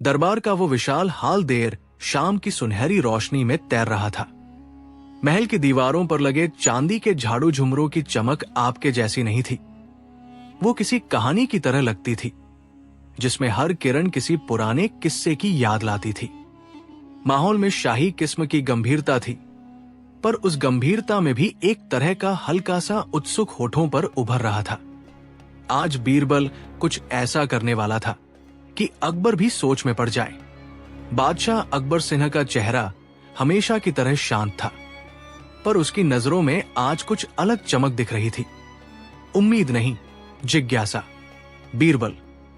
दरबार का वो विशाल हाल देर शाम की सुनहरी रोशनी में तैर रहा था। महल की दीवारों पर लगे चांदी के झाड़ू झुमरों की चमक आपके जैसी नहीं थी। वो किसी कहानी की तरह लगती थी, जिसमें हर किरण किसी पुराने किस्से की याद लाती थी। माहौल में शाही किस्म की गंभीरता थी, पर उस गंभीरता में भी एक तरह का हल्का सा उत्सुक होठों पर उभर रहा था। आज बीरबल कुछ ऐसा करने वाला था कि अकबर भी सोच में पड़ जाए। बादशाह अकबर सिंह का चेहरा हमेशा की तरह शांत था, पर उसकी नजरों में आज कुछ अलग चमक दिख रही थी। उम्मीद नहीं, जिज्ञासा। बीरबल,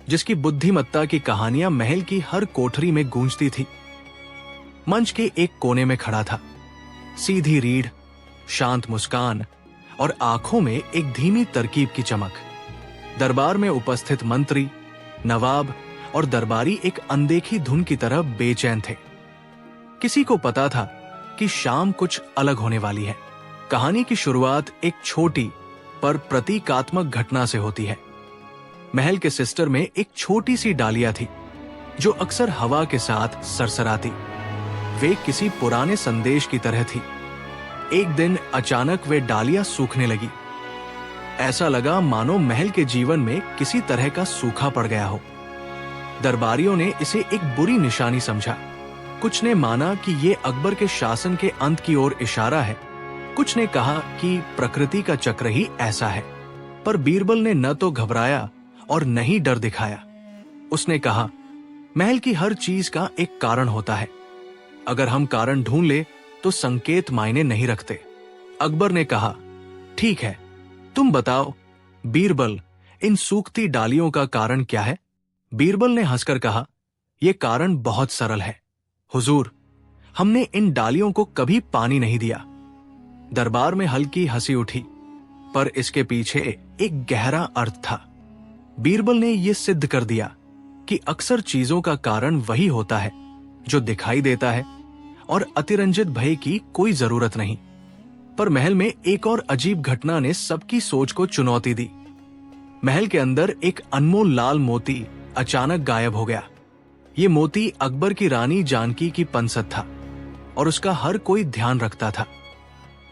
जिसकी बुद्धिमत्ता की कहानियां महल की हर कोठरी में गूंजती थी, मंच के एक कोने में खड़ा था। सीधी रीढ़, शांत मुस्कान और आंखों में एक धीमी तरकीब की चमक। दरबार में उपस्थित मंत्री, नवाब और दरबारी एक अनदेखी धुन की तरह बेचैन थे। किसी को पता था कि शाम कुछ अलग होने वाली है। कहानी की शुरुआत एक छोटी पर प्रतीकात्मक घटना से होती है। महल के सिस्टर में एक छोटी सी डालिया थी, जो अक्सर हवा के साथ सरसराती। वे किसी पुराने संदेश की तरह थी। एक दिन अचानक वे डालियां सूखने लगी। ऐसा लगा मानो महल के जीवन में किसी तरह का सूखा पड़ गया हो। दरबारियों ने इसे एक बुरी निशानी समझा। कुछ ने माना कि ये अकबर के शासन के अंत की ओर इशारा है। कुछ ने कहा कि प्रकृति का चक्र ही ऐसा है। पर बीरबल ने न तो घबराया और न ही डर दिखाया। उसने कहा, महल की हर चीज का एक कारण होता है। अगर हम कारण ढूंढ ले तो संकेत मायने नहीं रखते। अकबर ने कहा, ठीक है, तुम बताओ बीरबल, इन सूखती डालियों का कारण क्या है? बीरबल ने हंसकर कहा, यह कारण बहुत सरल है हुजूर, हमने इन डालियों को कभी पानी नहीं दिया। दरबार में हल्की हंसी उठी, पर इसके पीछे एक गहरा अर्थ था। बीरबल ने यह सिद्ध कर दिया कि अक्सर चीजों का कारण वही होता है जो दिखाई देता है, और अतिरंजित भय की कोई जरूरत नहीं। पर महल में एक और अजीब घटना ने सबकी सोच को चुनौती दी। महल के अंदर एक अनमोल लाल मोती अचानक गायब हो गया। ये मोती अकबर की रानी जानकी की पंसत था और उसका हर कोई ध्यान रखता था।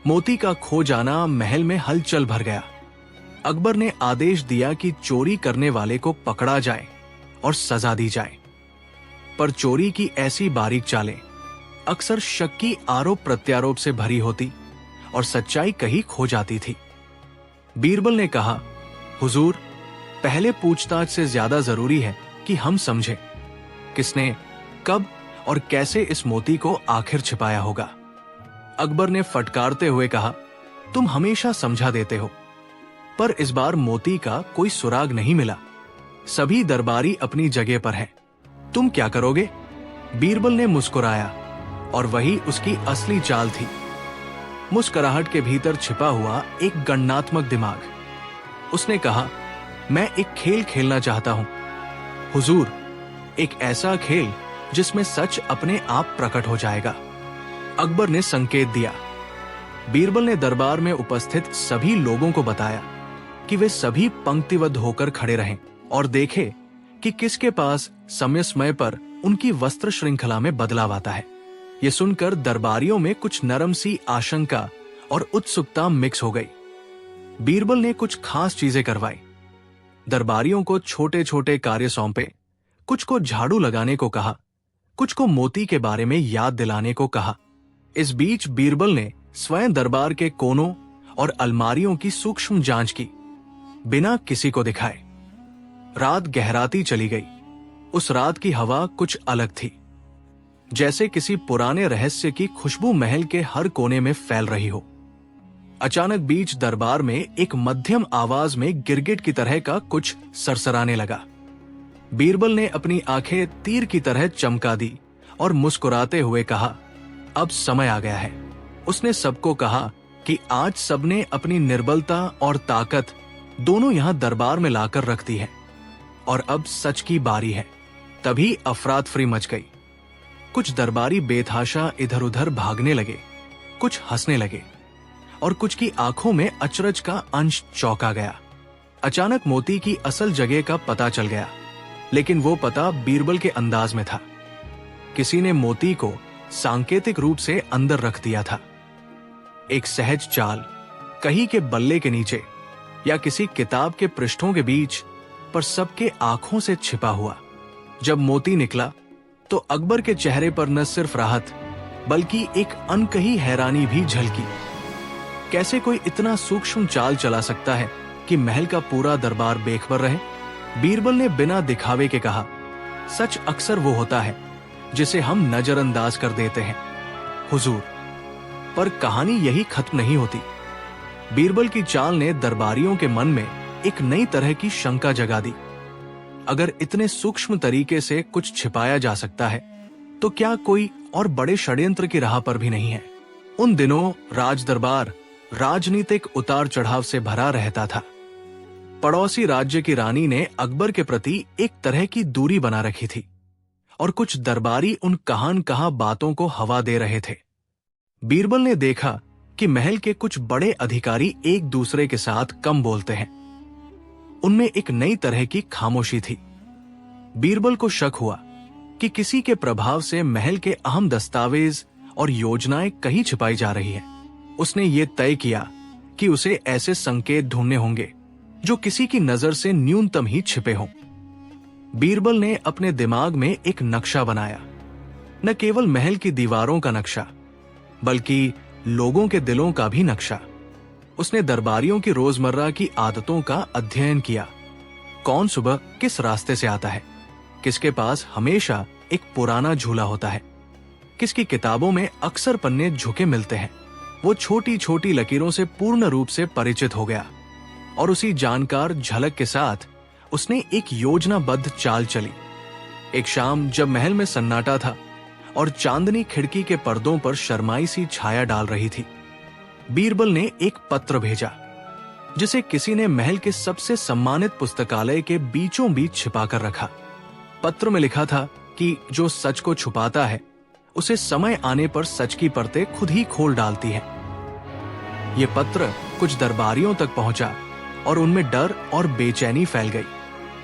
मोती का खो जाना महल में हलचल भर गया। अकबर ने आदेश दिया कि चोरी करने वाले को पकड़ा जाए और सजा दी जाए। पर चोरी की ऐसी बारीक चालें अक्सर शक की आरोप प्रत्यारोप से भरी होती और सच्चाई कहीं खो जाती थी। बीरबल ने कहा, हुजूर, पहले पूछताछ से ज्यादा जरूरी है कि हम समझें किसने, कब और कैसे इस मोती को आखिर छिपाया होगा। अकबर ने फटकारते हुए कहा, तुम हमेशा समझा देते हो, पर इस बार मोती का कोई सुराग नहीं मिला। सभी दरबारी अपनी जगह पर हैं। तुम क्या करोगे? बीरबल ने मुस्कुराया, और वही उसकी असली चाल थी। मुस्कुराहट के भीतर छिपा हुआ एक गणनात्मक दिमाग। उसने कहा, मैं एक खेल खेलना चाहता हूं हुजूर, एक ऐसा खेल जिसमें सच अपने आप प्रकट हो जाएगा। अकबर ने संकेत दिया। बीरबल ने दरबार में उपस्थित सभी लोगों को बताया कि वे सभी पंक्तिबद्ध होकर खड़े रहें और देखें कि किसके पास समय समय पर उनकी वस्त्र श्रृंखला में बदलाव आता है। ये सुनकर दरबारियों में कुछ नरम सी आशंका और उत्सुकता मिक्स हो गई। बीरबल ने कुछ खास चीजें करवाई। दरबारियों को छोटे छोटे कार्य सौंपे। कुछ को झाड़ू लगाने को कहा, कुछ को मोती के बारे में याद दिलाने को कहा। इस बीच बीरबल ने स्वयं दरबार के कोनों और अलमारियों की सूक्ष्म जांच की, बिना किसी को दिखाए। रात गहराती चली गई। उस रात की हवा कुछ अलग थी, जैसे किसी पुराने रहस्य की खुशबू महल के हर कोने में फैल रही हो। अचानक बीच दरबार में एक मध्यम आवाज में गिरगिट की तरह का कुछ सरसराने लगा। बीरबल ने अपनी आंखें तीर की तरह चमका दी और मुस्कुराते हुए कहा, अब समय आ गया है। उसने सबको कहा कि आज सबने अपनी निर्बलता और ताकत दोनों यहां दरबार में लाकर रख दी है, और अब सच की बारी है। तभी अफरातफरी मच गई। कुछ दरबारी बेतहाशा इधर उधर भागने लगे, कुछ हंसने लगे, और कुछ की आंखों में अचरज का अंश चौंका गया। अचानक मोती की असल जगह का पता चल गया। लेकिन वो पता बीरबल के अंदाज में था। किसी ने मोती को सांकेतिक रूप से अंदर रख दिया था। एक सहज चाल, कहीं के बल्ले के नीचे या किसी किताब के पृष्ठों के बीच, पर सबके आंखों से छिपा हुआ। जब मोती निकला तो अकबर के चेहरे पर न सिर्फ राहत बल्कि एक अनकही हैरानी भी झलकी। कैसे कोई इतना सूक्ष्म चाल चला सकता है कि महल का पूरा दरबार बेखबर रहे? बीरबल ने बिना दिखावे के कहा, सच अक्सर वो होता है जिसे हम नजरअंदाज कर देते हैं हुजूर। पर कहानी यही खत्म नहीं होती। बीरबल की चाल ने दरबारियों के मन में एक नई तरह की शंका जगा दी। अगर इतने सूक्ष्म तरीके से कुछ छिपाया जा सकता है तो क्या कोई और बड़े षड्यंत्र की राह पर भी नहीं है? उन दिनों राज दरबार राजनीतिक उतार चढ़ाव से भरा रहता था। पड़ोसी राज्य की रानी ने अकबर के प्रति एक तरह की दूरी बना रखी थी और कुछ दरबारी उन कहां बातों को हवा दे रहे थे। बीरबल ने देखा कि महल के कुछ बड़े अधिकारी एक दूसरे के साथ कम बोलते हैं। उनमें एक नई तरह की खामोशी थी। बीरबल को शक हुआ कि किसी के प्रभाव से महल के अहम दस्तावेज और योजनाएं कहीं छिपाई जा रही है। उसने ये तय किया कि उसे ऐसे संकेत ढूंढने होंगे जो किसी की नजर से न्यूनतम ही छिपे हों। बीरबल ने अपने दिमाग में एक नक्शा बनाया, न केवल महल की दीवारों का नक्शा बल्कि लोगों के दिलों का भी नक्शा। उसने दरबारियों की रोजमर्रा की आदतों का अध्ययन किया। कौन सुबह किस रास्ते से आता है, किसके पास हमेशा एक पुराना झूला होता है, किसकी किताबों में अक्सर पन्ने झुके मिलते हैं। वो छोटी छोटी लकीरों से पूर्ण रूप से परिचित हो गया और उसी जानकार झलक के साथ उसने एक योजनाबद्ध चाल चली। एक शाम जब महल में सन्नाटा था और चांदनी खिड़की के पर्दों पर शर्माई सी छाया डाल रही थी, बीरबल ने एक पत्र भेजा जिसे किसी ने महल के सबसे सम्मानित पुस्तकालय के बीचों बीच छिपा कर रखा। पत्र में लिखा था कि जो सच को छुपाता है उसे समय आने पर सच की परतें खुद ही खोल डालती हैं। ये पत्र कुछ दरबारियों तक पहुंचा और उनमें डर और बेचैनी फैल गई।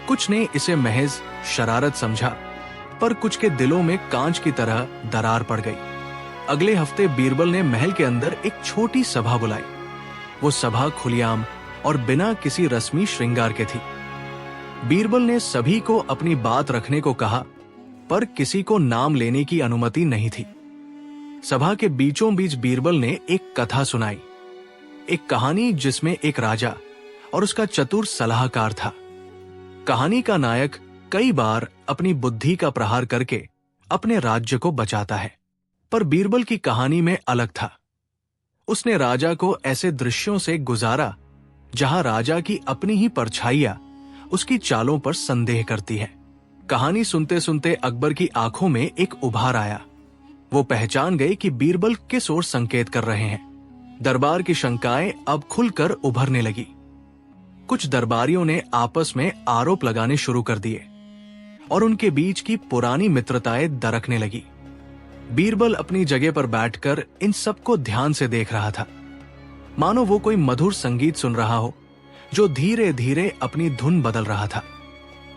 कुछ ने इसे महज शरारत समझा, पर कुछ के दिलों में कांच की तरह दरार पड़ गई। अगले हफ्ते बीरबल ने महल के अंदर एक छोटी सभा बुलाई। वो सभा खुलेआम और बिना किसी रस्मी श्रृंगार के थी। बीरबल ने सभी को अपनी बात रखने को कहा, पर किसी को नाम लेने की अनुमति नहीं थी। सभा के बीचों बीच बीरबल ने एक कथा सुनाई, एक कहानी जिसमें एक राजा और उसका चतुर सलाहकार था। कहानी का नायक कई बार अपनी बुद्धि का प्रहार करके अपने राज्य को बचाता है, पर बीरबल की कहानी में अलग था। उसने राजा को ऐसे दृश्यों से गुजारा जहां राजा की अपनी ही परछाइयां उसकी चालों पर संदेह करती है। कहानी सुनते सुनते अकबर की आंखों में एक उभार आया। वो पहचान गए कि बीरबल किस ओर संकेत कर रहे हैं। दरबार की शंकाएं अब खुलकर उभरने लगी। कुछ दरबारियों ने आपस में आरोप लगाने शुरू कर दिए और उनके बीच की पुरानी मित्रताएं दरकने लगी। बीरबल अपनी जगह पर बैठकर इन सबको ध्यान से देख रहा था, मानो वो कोई मधुर संगीत सुन रहा हो जो धीरे धीरे अपनी धुन बदल रहा था।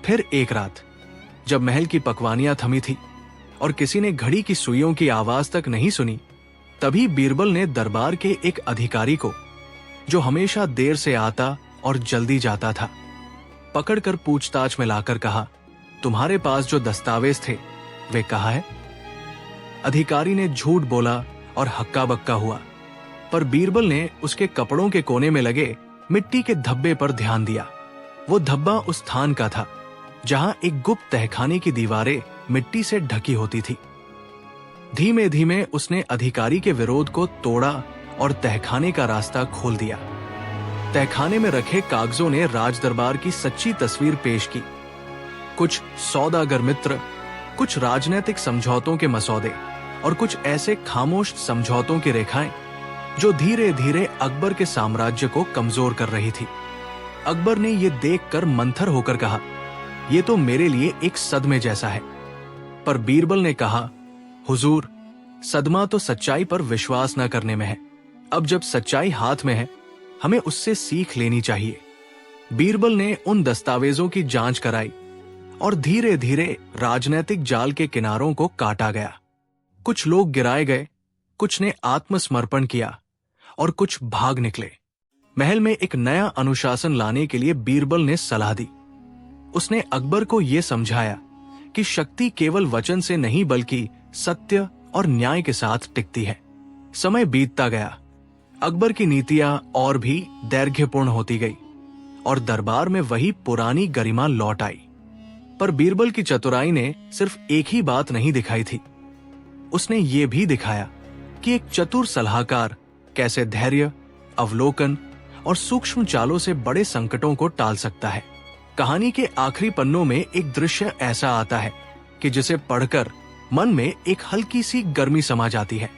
फिर एक रात जब महल की पकवानियां थमी थी और किसी ने घड़ी की सुइयों की आवाज तक नहीं सुनी, तभी बीरबल ने दरबार के एक अधिकारी को, जो हमेशा देर से आता और जल्दी जाता था, पकड़कर पूछताछ में लाकर कहा, तुम्हारे पास जो दस्तावेज थे वे कहाँ है? अधिकारी ने झूठ बोला और हक्का बक्का हुआ, पर बीरबल ने उसके कपड़ों के कोने में लगे मिट्टी के धब्बे पर ध्यान दिया। वो धब्बा उस स्थान का था जहां एक गुप्त तहखाने की दीवारें मिट्टी से ढकी होती थी। धीमे धीमे उसने अधिकारी के विरोध को तोड़ा और तहखाने का रास्ता खोल दिया। तहखाने में रखे कागजों ने राज दरबार की सच्ची तस्वीर पेश की। कुछ सौदागर मित्र, कुछ राजनीतिक समझौतों के मसौदे और कुछ ऐसे खामोश समझौतों की रेखाएं जो धीरे धीरे अकबर के साम्राज्य को कमजोर कर रही थी। अकबर ने यह देखकर मंथर होकर कहा, यह तो मेरे लिए एक सदमे जैसा है। पर बीरबल ने कहा, हुजूर, सदमा तो सच्चाई पर विश्वास न करने में है। अब जब सच्चाई हाथ में है, हमें उससे सीख लेनी चाहिए। बीरबल ने उन दस्तावेजों की जांच कराई और धीरे धीरे राजनैतिक जाल के किनारों को काटा गया। कुछ लोग गिराए गए, कुछ ने आत्मसमर्पण किया और कुछ भाग निकले। महल में एक नया अनुशासन लाने के लिए बीरबल ने सलाह दी। उसने अकबर को यह समझाया कि शक्ति केवल वचन से नहीं बल्कि सत्य और न्याय के साथ टिकती है। समय बीतता गया, अकबर की नीतियां और भी दैर्घ्यपूर्ण होती गई और दरबार में वही पुरानी गरिमा लौट आई। पर बीरबल की चतुराई ने सिर्फ एक ही बात नहीं दिखाई थी, उसने ये भी दिखाया कि एक चतुर सलाहकार कैसे धैर्य, अवलोकन और सूक्ष्म चालों से बड़े संकटों को टाल सकता है। कहानी के आखिरी पन्नों में एक दृश्य ऐसा आता है कि जिसे पढ़कर मन में एक हल्की सी गर्मी समा जाती है।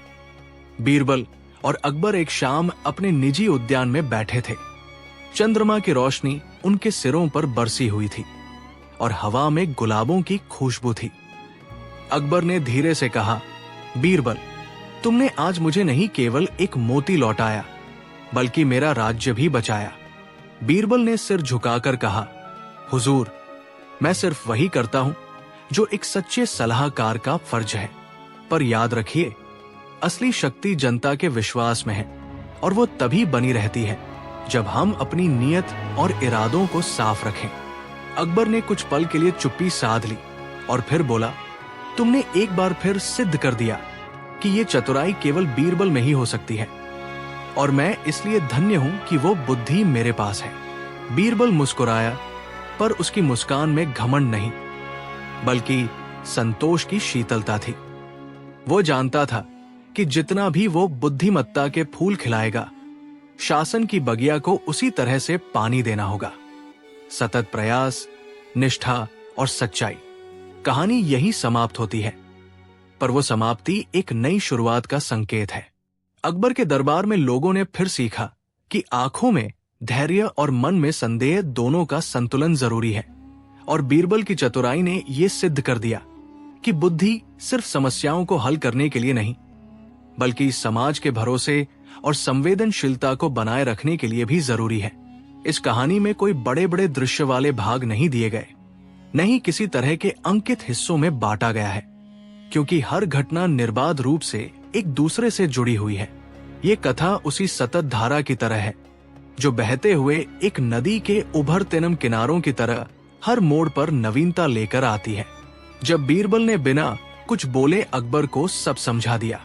बीरबल और अकबर एक शाम अपने निजी उद्यान में बैठे थे। चंद्रमा की रोशनी उनके सिरों पर बरसी हुई थी और हवा में गुलाबों की खुशबू थी। अकबर ने धीरे से कहा, बीरबल, तुमने आज मुझे नहीं केवल एक मोती लौटाया बल्कि मेरा राज्य भी बचाया। बीरबल ने सिर झुकाकर कहा, हुजूर, मैं सिर्फ वही करता हूं जो एक सच्चे सलाहकार का फर्ज है। पर याद रखिए, असली शक्ति जनता के विश्वास में है और वो तभी बनी रहती है जब हम अपनी नीयत और इरादों को साफ रखें। अकबर ने कुछ पल के लिए चुप्पी साध ली और फिर बोला, तुमने एक बार फिर सिद्ध कर दिया कि ये चतुराई केवल बीरबल में ही हो सकती है और मैं इसलिए धन्य हूं कि वो बुद्धि मेरे पास है। बीरबल मुस्कुराया, पर उसकी मुस्कान में घमंड नहीं बल्कि संतोष की शीतलता थी। वो जानता था कि जितना भी वो बुद्धिमत्ता के फूल खिलाएगा, शासन की बगिया को उसी तरह से पानी देना होगा। सतत प्रयास, निष्ठा और सच्चाई। कहानी यही समाप्त होती है, पर वो समाप्ति एक नई शुरुआत का संकेत है। अकबर के दरबार में लोगों ने फिर सीखा कि आंखों में धैर्य और मन में संदेह दोनों का संतुलन जरूरी है, और बीरबल की चतुराई ने यह सिद्ध कर दिया कि बुद्धि सिर्फ समस्याओं को हल करने के लिए नहीं बल्कि समाज के भरोसे और संवेदनशीलता को बनाए रखने के लिए भी जरूरी है। इस कहानी में कोई बड़े बड़े दृश्य वाले भाग नहीं दिए गए, नहीं किसी तरह के अंकित हिस्सों में बांटा गया है, क्योंकि हर घटना निर्बाध रूप से एक दूसरे से जुड़ी हुई है। ये कथा उसी सतत धारा की तरह है जो बहते हुए एक नदी के उभर तिनम किनारों की तरह हर मोड़ पर नवीनता लेकर आती है। जब बीरबल ने बिना कुछ बोले अकबर को सब समझा दिया।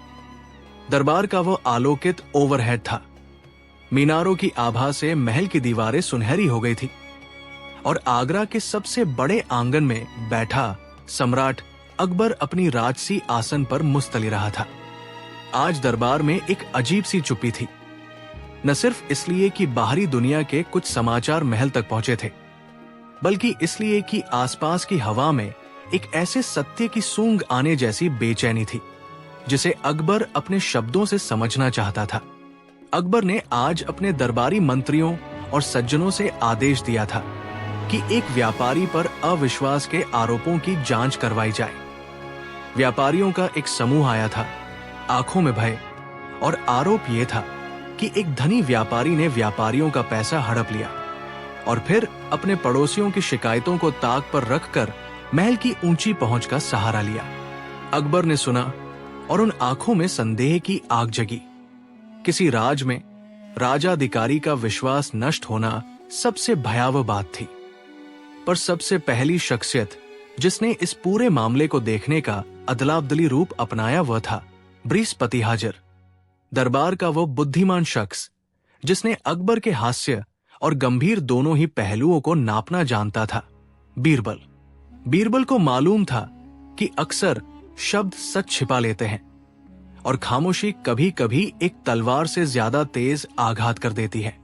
दरबार का वो आलोकित ओवरहेड था। मीनारों की आभा से महल की दीवारें सुनहरी हो गई थी और आगरा के सबसे बड़े आंगन में बैठा सम्राट अकबर अपनी राजसी आसन पर मुस्तली रहा था। आज दरबार में एक अजीब सी चुप्पी थी, न सिर्फ इसलिए कि बाहरी दुनिया के कुछ समाचार महल तक पहुंचे थे, बल्कि इसलिए कि आसपास की हवा में एक ऐसे सत्य की सूंघ आने जैसी बेचैनी थी जिसे अकबर अपने शब्दों से समझना चाहता था। अकबर ने आज अपने दरबारी मंत्रियों और सज्जनों से आदेश दिया था कि एक व्यापारी पर अविश्वास के आरोपों की जांच करवाई जाए। व्यापारियों का एक समूह आया था, आंखों में भय, और आरोप यह था कि एक धनी व्यापारी ने व्यापारियों का पैसा हड़प लिया और फिर अपने पड़ोसियों की शिकायतों को ताक पर रखकर महल की ऊंची पहुंच का सहारा लिया। अकबर ने सुना और उन आंखों में संदेह की आग जगी। किसी राज में राजाधिकारी का विश्वास नष्ट होना सबसे भयावह बात थी, पर सबसे पहली शख्सियत जिसने इस पूरे मामले को देखने का अदला-बदली रूप अपनाया वह था बृहस्पति हाजिर, दरबार का वो बुद्धिमान शख्स जिसने अकबर के हास्य और गंभीर दोनों ही पहलुओं को नापना जानता था। बीरबल को मालूम था कि अक्सर शब्द सच छिपा लेते हैं और खामोशी कभी कभी एक तलवार से ज्यादा तेज आघात कर देती है।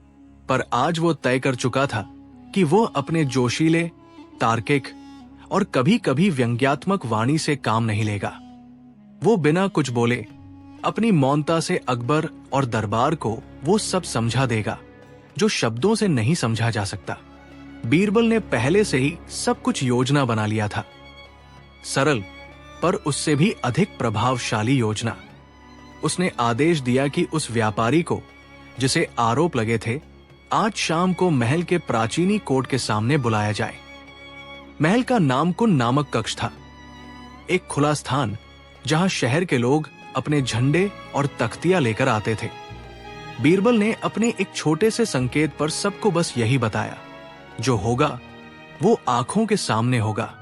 पर आज वो तय कर चुका था कि वो अपने जोशीले, तार्किक और कभी कभी व्यंग्यात्मक वाणी से काम नहीं लेगा। वो बिना कुछ बोले अपनी मौनता से अकबर और दरबार को वो सब समझा देगा जो शब्दों से नहीं समझा जा सकता। बीरबल ने पहले से ही सब कुछ योजना बना लिया था, सरल पर उससे भी अधिक प्रभावशाली योजना। उसने आदेश दिया कि उस व्यापारी को जिसे आरोप लगे थे आज शाम को महल के प्राचीनी कोर्ट के सामने बुलाया जाए। महल का नामकुन नामक कक्ष था, एक खुला स्थान जहां शहर के लोग अपने झंडे और तख्तियां लेकर आते थे। बीरबल ने अपने एक छोटे से संकेत पर सबको बस यही बताया, जो होगा वो आंखों के सामने होगा।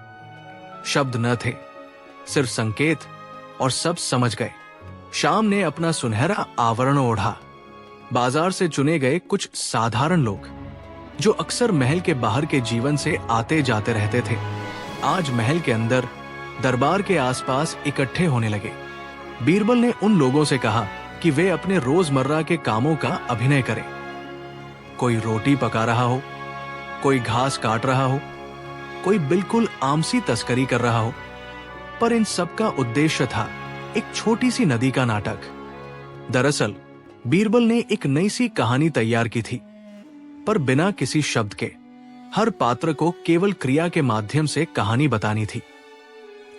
शब्द न थे, सिर्फ संकेत, और सब समझ गए। शाम ने अपना सुनहरा आवरण ओढ़ा। बाजार से चुने गए कुछ साधारण लोग, जो अक्सर महल के बाहर के जीवन से आते जाते रहते थे, आज महल के अंदर दरबार के आसपास इकट्ठे होने लगे। बीरबल ने उन लोगों से कहा कि वे अपने रोजमर्रा के कामों का अभिनय करें। कोई रोटी पका रहा हो, कोई घास काट रहा हो, कोई बिल्कुल आमसी तस्करी कर रहा हो, पर इन सब का उद्देश्य था एक छोटी सी नदी का नाटक। दरअसल बीरबल ने एक नई सी कहानी तैयार की थी, पर बिना किसी शब्द के। हर पात्र को केवल क्रिया के माध्यम से कहानी बतानी थी।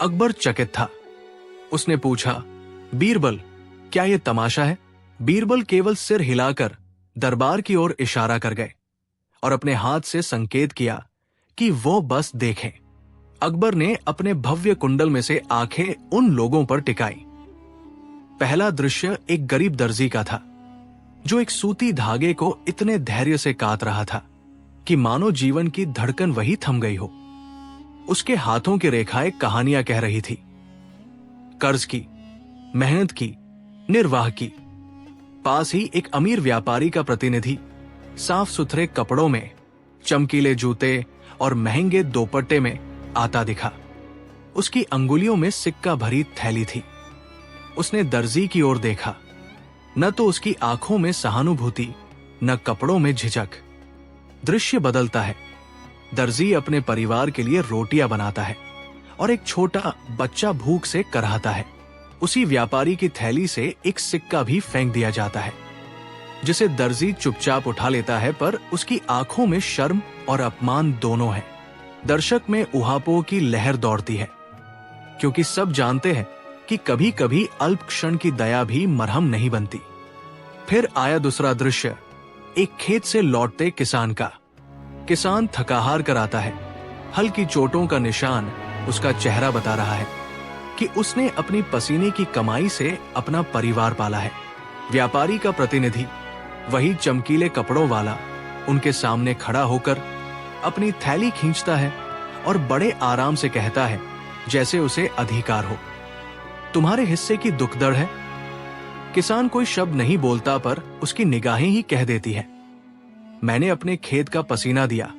अकबर चकित था। उसने पूछा, बीरबल, क्या यह तमाशा है? बीरबल केवल सिर हिलाकर दरबार की ओर इशारा कर गए और अपने हाथ से संकेत किया कि वो बस देखें। अकबर ने अपने भव्य कुंडल में से आंखें उन लोगों पर टिकाई। पहला दृश्य एक गरीब दर्जी का था, जो एक सूती धागे को इतने धैर्य से काट रहा था कि मानो जीवन की धड़कन वही थम गई हो। उसके हाथों की रेखाएं कहानियां कह रही थी, कर्ज की, मेहनत की, निर्वाह की। पास ही एक अमीर व्यापारी का प्रतिनिधि साफ सुथरे कपड़ों में, चमकीले जूते और महंगे दोपट्टे में आता दिखा। उसकी अंगुलियों में सिक्का भरी थैली थी। उसने दर्जी की ओर देखा। न तो उसकी आंखों में सहानुभूति, न कपड़ों में झिझक। दृश्य बदलता है। दर्जी अपने परिवार के लिए रोटियां बनाता है और एक छोटा बच्चा भूख से कराहता है। उसी व्यापारी की थैली से एक सिक्का भी फेंक दिया जाता है, जिसे दर्जी चुपचाप उठा लेता है, पर उसकी आंखों में शर्म और अपमान दोनों है। दर्शक में उहापों की लहर दौड़ती है, क्योंकि सब जानते हैं कि कभी कभी अल्प क्षण की दया भी मरहम नहीं बनती। फिर आया दूसरा दृश्य, एक खेत से लौटते किसान का। किसान थकाहार कर आता है। हल्की चोटों का निशान उसका चेहरा बता रहा है कि उसने अपनी पसीने की कमाई से अपना परिवार पाला है। व्यापारी का प्रतिनिधि, वही चमकीले कपड़ों वाला, उनके सामने खड़ा होकर अपनी थैली खींचता है और बड़े आराम से कहता है, जैसे उसे अधिकार हो, तुम्हारे हिस्से की दुखदर्द है। किसान कोई शब्द नहीं बोलता, पर उसकी निगाहें ही कह देती है, मैंने अपने खेत का पसीना दिया,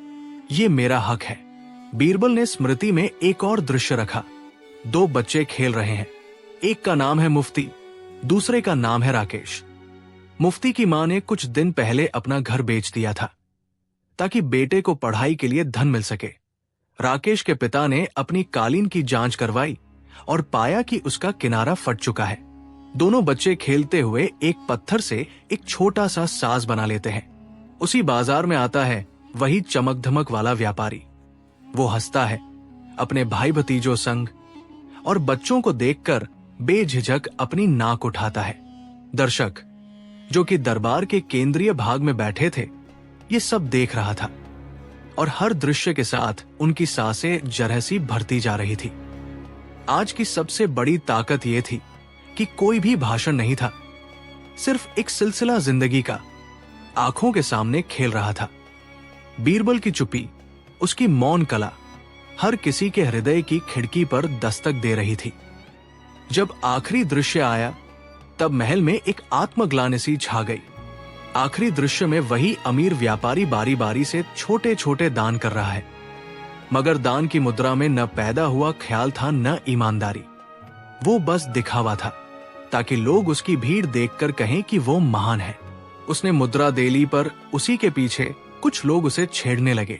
ये मेरा हक है। बीरबल ने स्मृति में एक और दृश्य रखा। दो बच्चे खेल रहे हैं। एक का नाम है मुफ्ती, दूसरे का नाम है राकेश। मुफ्ती की मां ने कुछ दिन पहले अपना घर बेच दिया था ताकि बेटे को पढ़ाई के लिए धन मिल सके। राकेश के पिता ने अपनी कालीन की जांच करवाई और पाया कि उसका किनारा फट चुका है। दोनों बच्चे खेलते हुए एक पत्थर से एक छोटा सा साज बना लेते हैं। उसी बाजार में आता है वही चमक धमक वाला व्यापारी। वो हंसता है अपने भाई भतीजों संग और बच्चों को देखकर बेझिझक अपनी नाक उठाता है। दर्शक, जो कि दरबार के केंद्रीय भाग में बैठे थे, ये सब देख रहा था और हर दृश्य के साथ उनकी सांसें जरहसी भरती जा रही थी। आज की सबसे बड़ी ताकत यह थी कि कोई भी भाषण नहीं था, सिर्फ एक सिलसिला जिंदगी का आंखों के सामने खेल रहा था। बीरबल की चुप्पी, उसकी मौन कला हर किसी के हृदय की खिड़की पर दस्तक दे रही थी। जब आखिरी दृश्य आया, तब महल में एक आत्मग्लानि सी छा गई। आखिरी दृश्य में वही अमीर व्यापारी बारी बारी से छोटे छोटे दान कर रहा है, मगर दान की मुद्रा में न पैदा हुआ ख्याल था, न ईमानदारी। वो बस दिखावा था, ताकि लोग उसकी भीड़ देखकर कहें कि वो महान है। उसने मुद्रा दे ली, पर उसी के पीछे कुछ लोग उसे छेड़ने लगे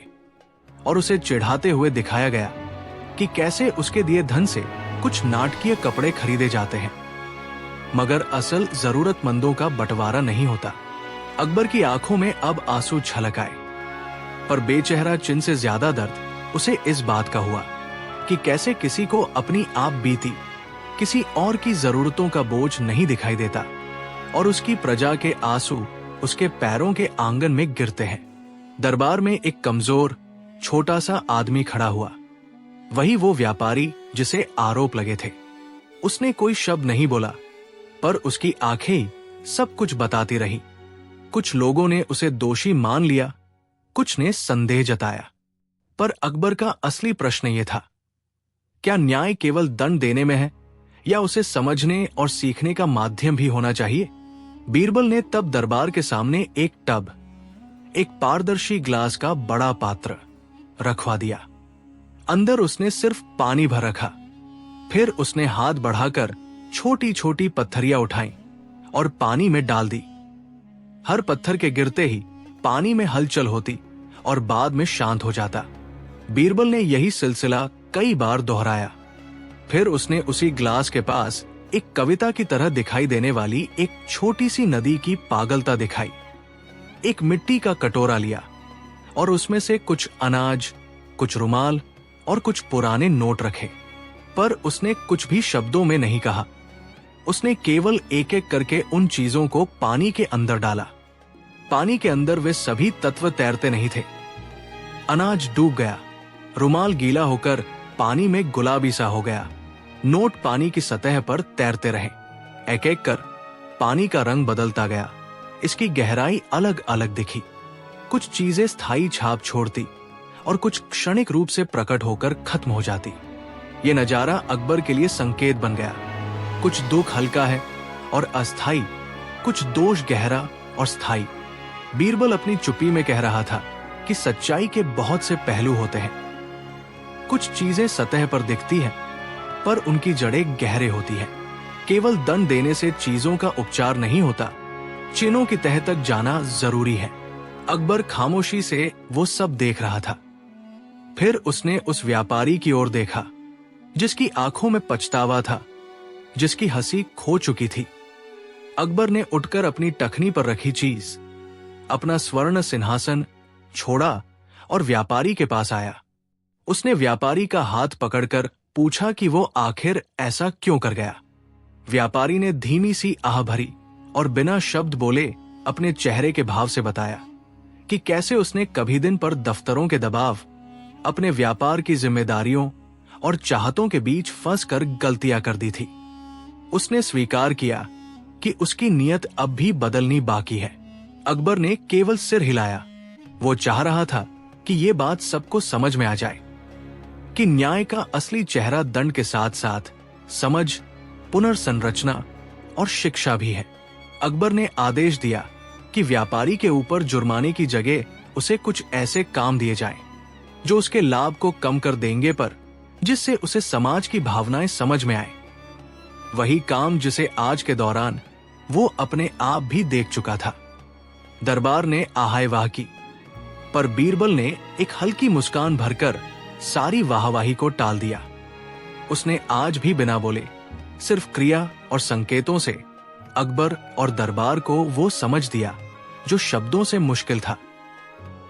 और उसे चिढ़ाते हुए दिखाया गया कि कैसे उसके दिए धन से कुछ नाटकीय कपड़े खरीदे जाते हैं, मगर असल जरूरतमंदों का बंटवारा नहीं होता। अकबर की आंखों में अब आंसू छलक आए, पर बेचेहरा चिन्ह से ज्यादा दर्द उसे इस बात का हुआ कि कैसे किसी को अपनी आप बीती, किसी और की जरूरतों का बोझ नहीं दिखाई देता और उसकी प्रजा के आंसू उसके पैरों के आंगन में गिरते हैं। दरबार में एक कमजोर छोटा सा आदमी खड़ा हुआ। वही वो व्यापारी जिसे आरोप लगे थे। उसने कोई शब्द नहीं बोला, पर उसकी आंखें ही सब कुछ बताती रही। कुछ लोगों ने उसे दोषी मान लिया, कुछ ने संदेह जताया। पर अकबर का असली प्रश्न यह था, क्या न्याय केवल दंड देने में है या उसे समझने और सीखने का माध्यम भी होना चाहिए? बीरबल ने तब दरबार के सामने एक टब, एक पारदर्शी ग्लास का बड़ा पात्र रखवा दिया। अंदर उसने सिर्फ पानी भर रखा। फिर उसने हाथ बढ़ाकर छोटी छोटी पत्थरियां उठाई और पानी में डाल दी। हर पत्थर के गिरते ही पानी में हलचल होती और बाद में शांत हो जाता। बीरबल ने यही सिलसिला कई बार दोहराया। फिर उसने उसी ग्लास के पास एक कविता की तरह दिखाई देने वाली एक छोटी सी नदी की पागलता दिखाई। एक मिट्टी का कटोरा लिया और उसमें से कुछ अनाज, कुछ रुमाल और कुछ पुराने नोट रखे। पर उसने कुछ भी शब्दों में नहीं कहा। उसने केवल एक एक करके उन चीजों को पानी के अंदर डाला। पानी के अंदर वे सभी तत्व तैरते नहीं थे। अनाज डूब गया, रुमाल गीला होकर पानी में गुलाबी सा हो गया, नोट पानी की सतह पर तैरते रहे। एक एक कर पानी का रंग बदलता गया, इसकी गहराई अलग अलग दिखी। कुछ चीजें स्थायी छाप छोड़ती और कुछ क्षणिक रूप से प्रकट होकर खत्म हो जाती। ये नजारा अकबर के लिए संकेत बन गया। कुछ दुख हल्का है और अस्थाई, कुछ दोष गहरा और स्थायी। बीरबल अपनी चुप्पी में कह रहा था कि सच्चाई के बहुत से पहलू होते हैं। कुछ चीजें सतह पर दिखती हैं, पर उनकी जड़ें गहरे होती हैं। केवल दंड देने से चीजों का उपचार नहीं होता, चिन्हों की तह तक जाना जरूरी है। अकबर खामोशी से वो सब देख रहा था। फिर उसने उस व्यापारी की ओर देखा, जिसकी आंखों में पछतावा था, जिसकी हंसी खो चुकी थी। अकबर ने उठकर अपनी टखनी पर रखी चीज, अपना स्वर्ण सिंहासन छोड़ा और व्यापारी के पास आया। उसने व्यापारी का हाथ पकड़कर पूछा कि वो आखिर ऐसा क्यों कर गया। व्यापारी ने धीमी सी आह भरी और बिना शब्द बोले अपने चेहरे के भाव से बताया कि कैसे उसने कभी दिन पर दफ्तरों के दबाव, अपने व्यापार की जिम्मेदारियों और चाहतों के बीच फंस कर गलतियां कर दी थी। उसने स्वीकार किया कि उसकी नीयत अब भी बदलनी बाकी है। अकबर ने केवल सिर हिलाया। वो चाह रहा था कि ये बात सबको समझ में आ जाए कि न्याय का असली चेहरा दंड के साथ साथ समझ, पुनर्संरचना और शिक्षा भी है। अकबर ने आदेश दिया कि व्यापारी के ऊपर जुर्माने की जगह उसे कुछ ऐसे काम दिए जाएं, जो उसके लाभ को कम कर देंगे, पर जिससे उसे समाज की भावनाएं समझ में आए। वही काम जिसे आज के दौरान वो अपने आप भी देख चुका था। दरबार ने आहाय वाह की, पर बीरबल ने एक हल्की मुस्कान भरकर सारी वाहवाही को टाल दिया। उसने आज भी बिना बोले, सिर्फ क्रिया और संकेतों से अकबर और दरबार को वो समझ दिया जो शब्दों से मुश्किल था,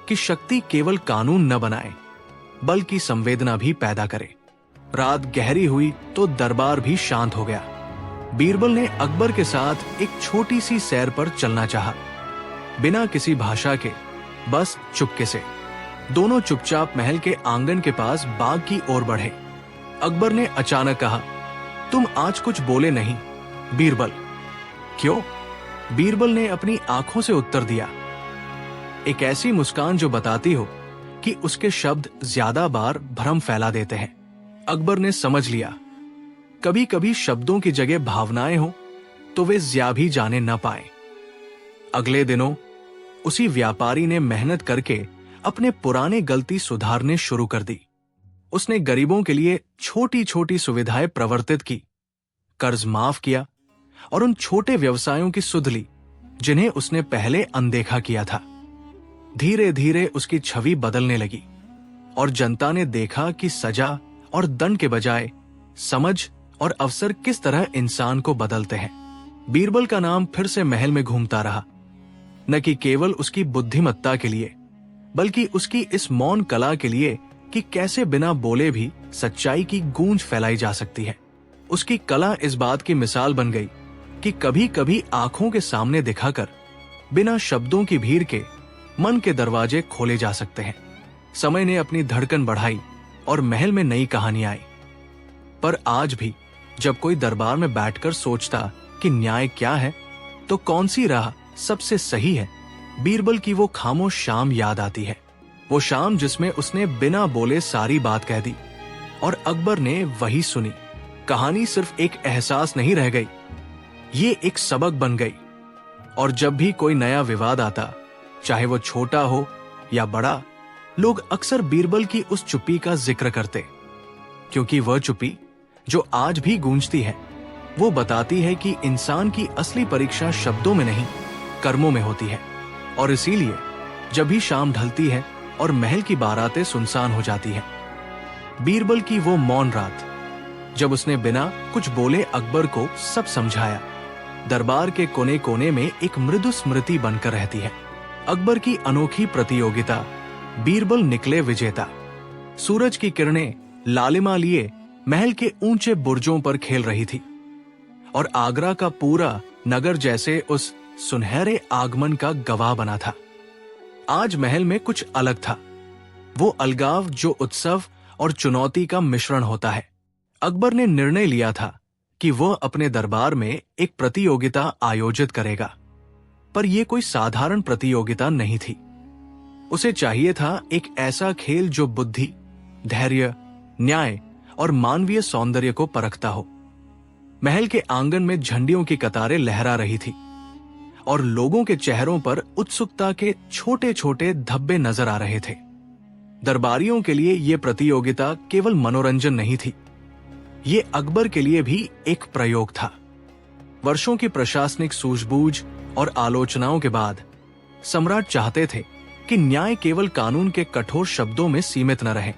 कि शक्ति केवल कानून न बनाए बल्कि संवेदना भी पैदा करे। रात गहरी हुई तो दरबार भी शांत हो गया। बीरबल ने अकबर के साथ एक छोटी सी सैर पर चलना चाहा, बिना किसी भाषा के, बस चुपके से। दोनों चुपचाप महल के आंगन के पास बाग की ओर बढ़े। अकबर ने अचानक कहा, तुम आज कुछ बोले नहीं बीरबल। क्यों? बीरबल ने अपनी आंखों से उत्तर दिया, एक ऐसी मुस्कान जो बताती हो कि उसके शब्द ज्यादा बार भ्रम फैला देते हैं। अकबर ने समझ लिया, कभी कभी शब्दों की जगह भावनाएं हो तो वे ज्या भी जाने न पाए। अगले दिनों उसी व्यापारी ने मेहनत करके अपने पुराने गलती सुधारने शुरू कर दी। उसने गरीबों के लिए छोटी छोटी सुविधाएं प्रवर्तित की, कर्ज माफ किया और उन छोटे व्यवसायों की सुध ली जिन्हें उसने पहले अनदेखा किया था। धीरे धीरे उसकी छवि बदलने लगी और जनता ने देखा कि सजा और दंड के बजाय समझ और अवसर किस तरह इंसान को बदलते हैं। बीरबल का नाम फिर से महल में घूमता रहा, न कि केवल उसकी बुद्धिमत्ता के लिए, बल्कि उसकी इस मौन कला के लिए कि कैसे बिना बोले भी सच्चाई की गूंज फैलाई जा सकती है। उसकी कला इस बात की मिसाल बन गई कि कभी कभी आंखों के सामने दिखाकर बिना शब्दों की भीड़ के मन के दरवाजे खोले जा सकते हैं। समय ने अपनी धड़कन बढ़ाई और महल में नई कहानी आई। पर आज भी जब कोई दरबार में बैठकर सोचता कि न्याय क्या है, तो कौन सी राह सबसे सही है, बीरबल की वो खामोश शाम याद आती है। वो शाम जिसमें उसने बिना बोले सारी बात कह दी और अकबर ने वही सुनी। कहानी सिर्फ एक एहसास नहीं रह गई, ये एक सबक बन गई। और जब भी कोई नया विवाद आता, चाहे वो छोटा हो या बड़ा, लोग अक्सर बीरबल की उस चुप्पी का जिक्र करते, क्योंकि वह चुप्पी जो आज भी गूंजती है, वो बताती है कि इंसान की असली परीक्षा शब्दों में नहीं, कर्मों में होती है। और इसीलिए जब भी शाम ढलती है और महल की बारातें सुनसान हो जाती हैं, बीरबल की वो मौन रात, जब उसने बिना कुछ बोले अकबर को सब समझाया, दरबार के कोने कोने में एक मृदु स्मृति बनकर रहती है। अकबर की अनोखी प्रतियोगिता, बीरबल निकले विजेता। सूरज की किरणें लालिमा लिए महल के ऊंचे बुर्जों पर खेल रही थी और आगरा का पूरा नगर जैसे उस सुनहरे आगमन का गवाह बना था। आज महल में कुछ अलग था, वो अलगाव जो उत्सव और चुनौती का मिश्रण होता है। अकबर ने निर्णय लिया था कि वह अपने दरबार में एक प्रतियोगिता आयोजित करेगा, पर यह कोई साधारण प्रतियोगिता नहीं थी। उसे चाहिए था एक ऐसा खेल जो बुद्धि, धैर्य, न्याय और मानवीय सौंदर्य को परखता हो। महल के आंगन में झंडियों की कतारें लहरा रही थी और लोगों के चेहरों पर उत्सुकता के छोटे छोटे धब्बे नजर आ रहे थे। दरबारियों के लिए यह प्रतियोगिता केवल मनोरंजन नहीं थी, ये अकबर के लिए भी एक प्रयोग था। वर्षों की प्रशासनिक सूझबूझ और आलोचनाओं के बाद सम्राट चाहते थे कि न्याय केवल कानून के कठोर शब्दों में सीमित न रहे,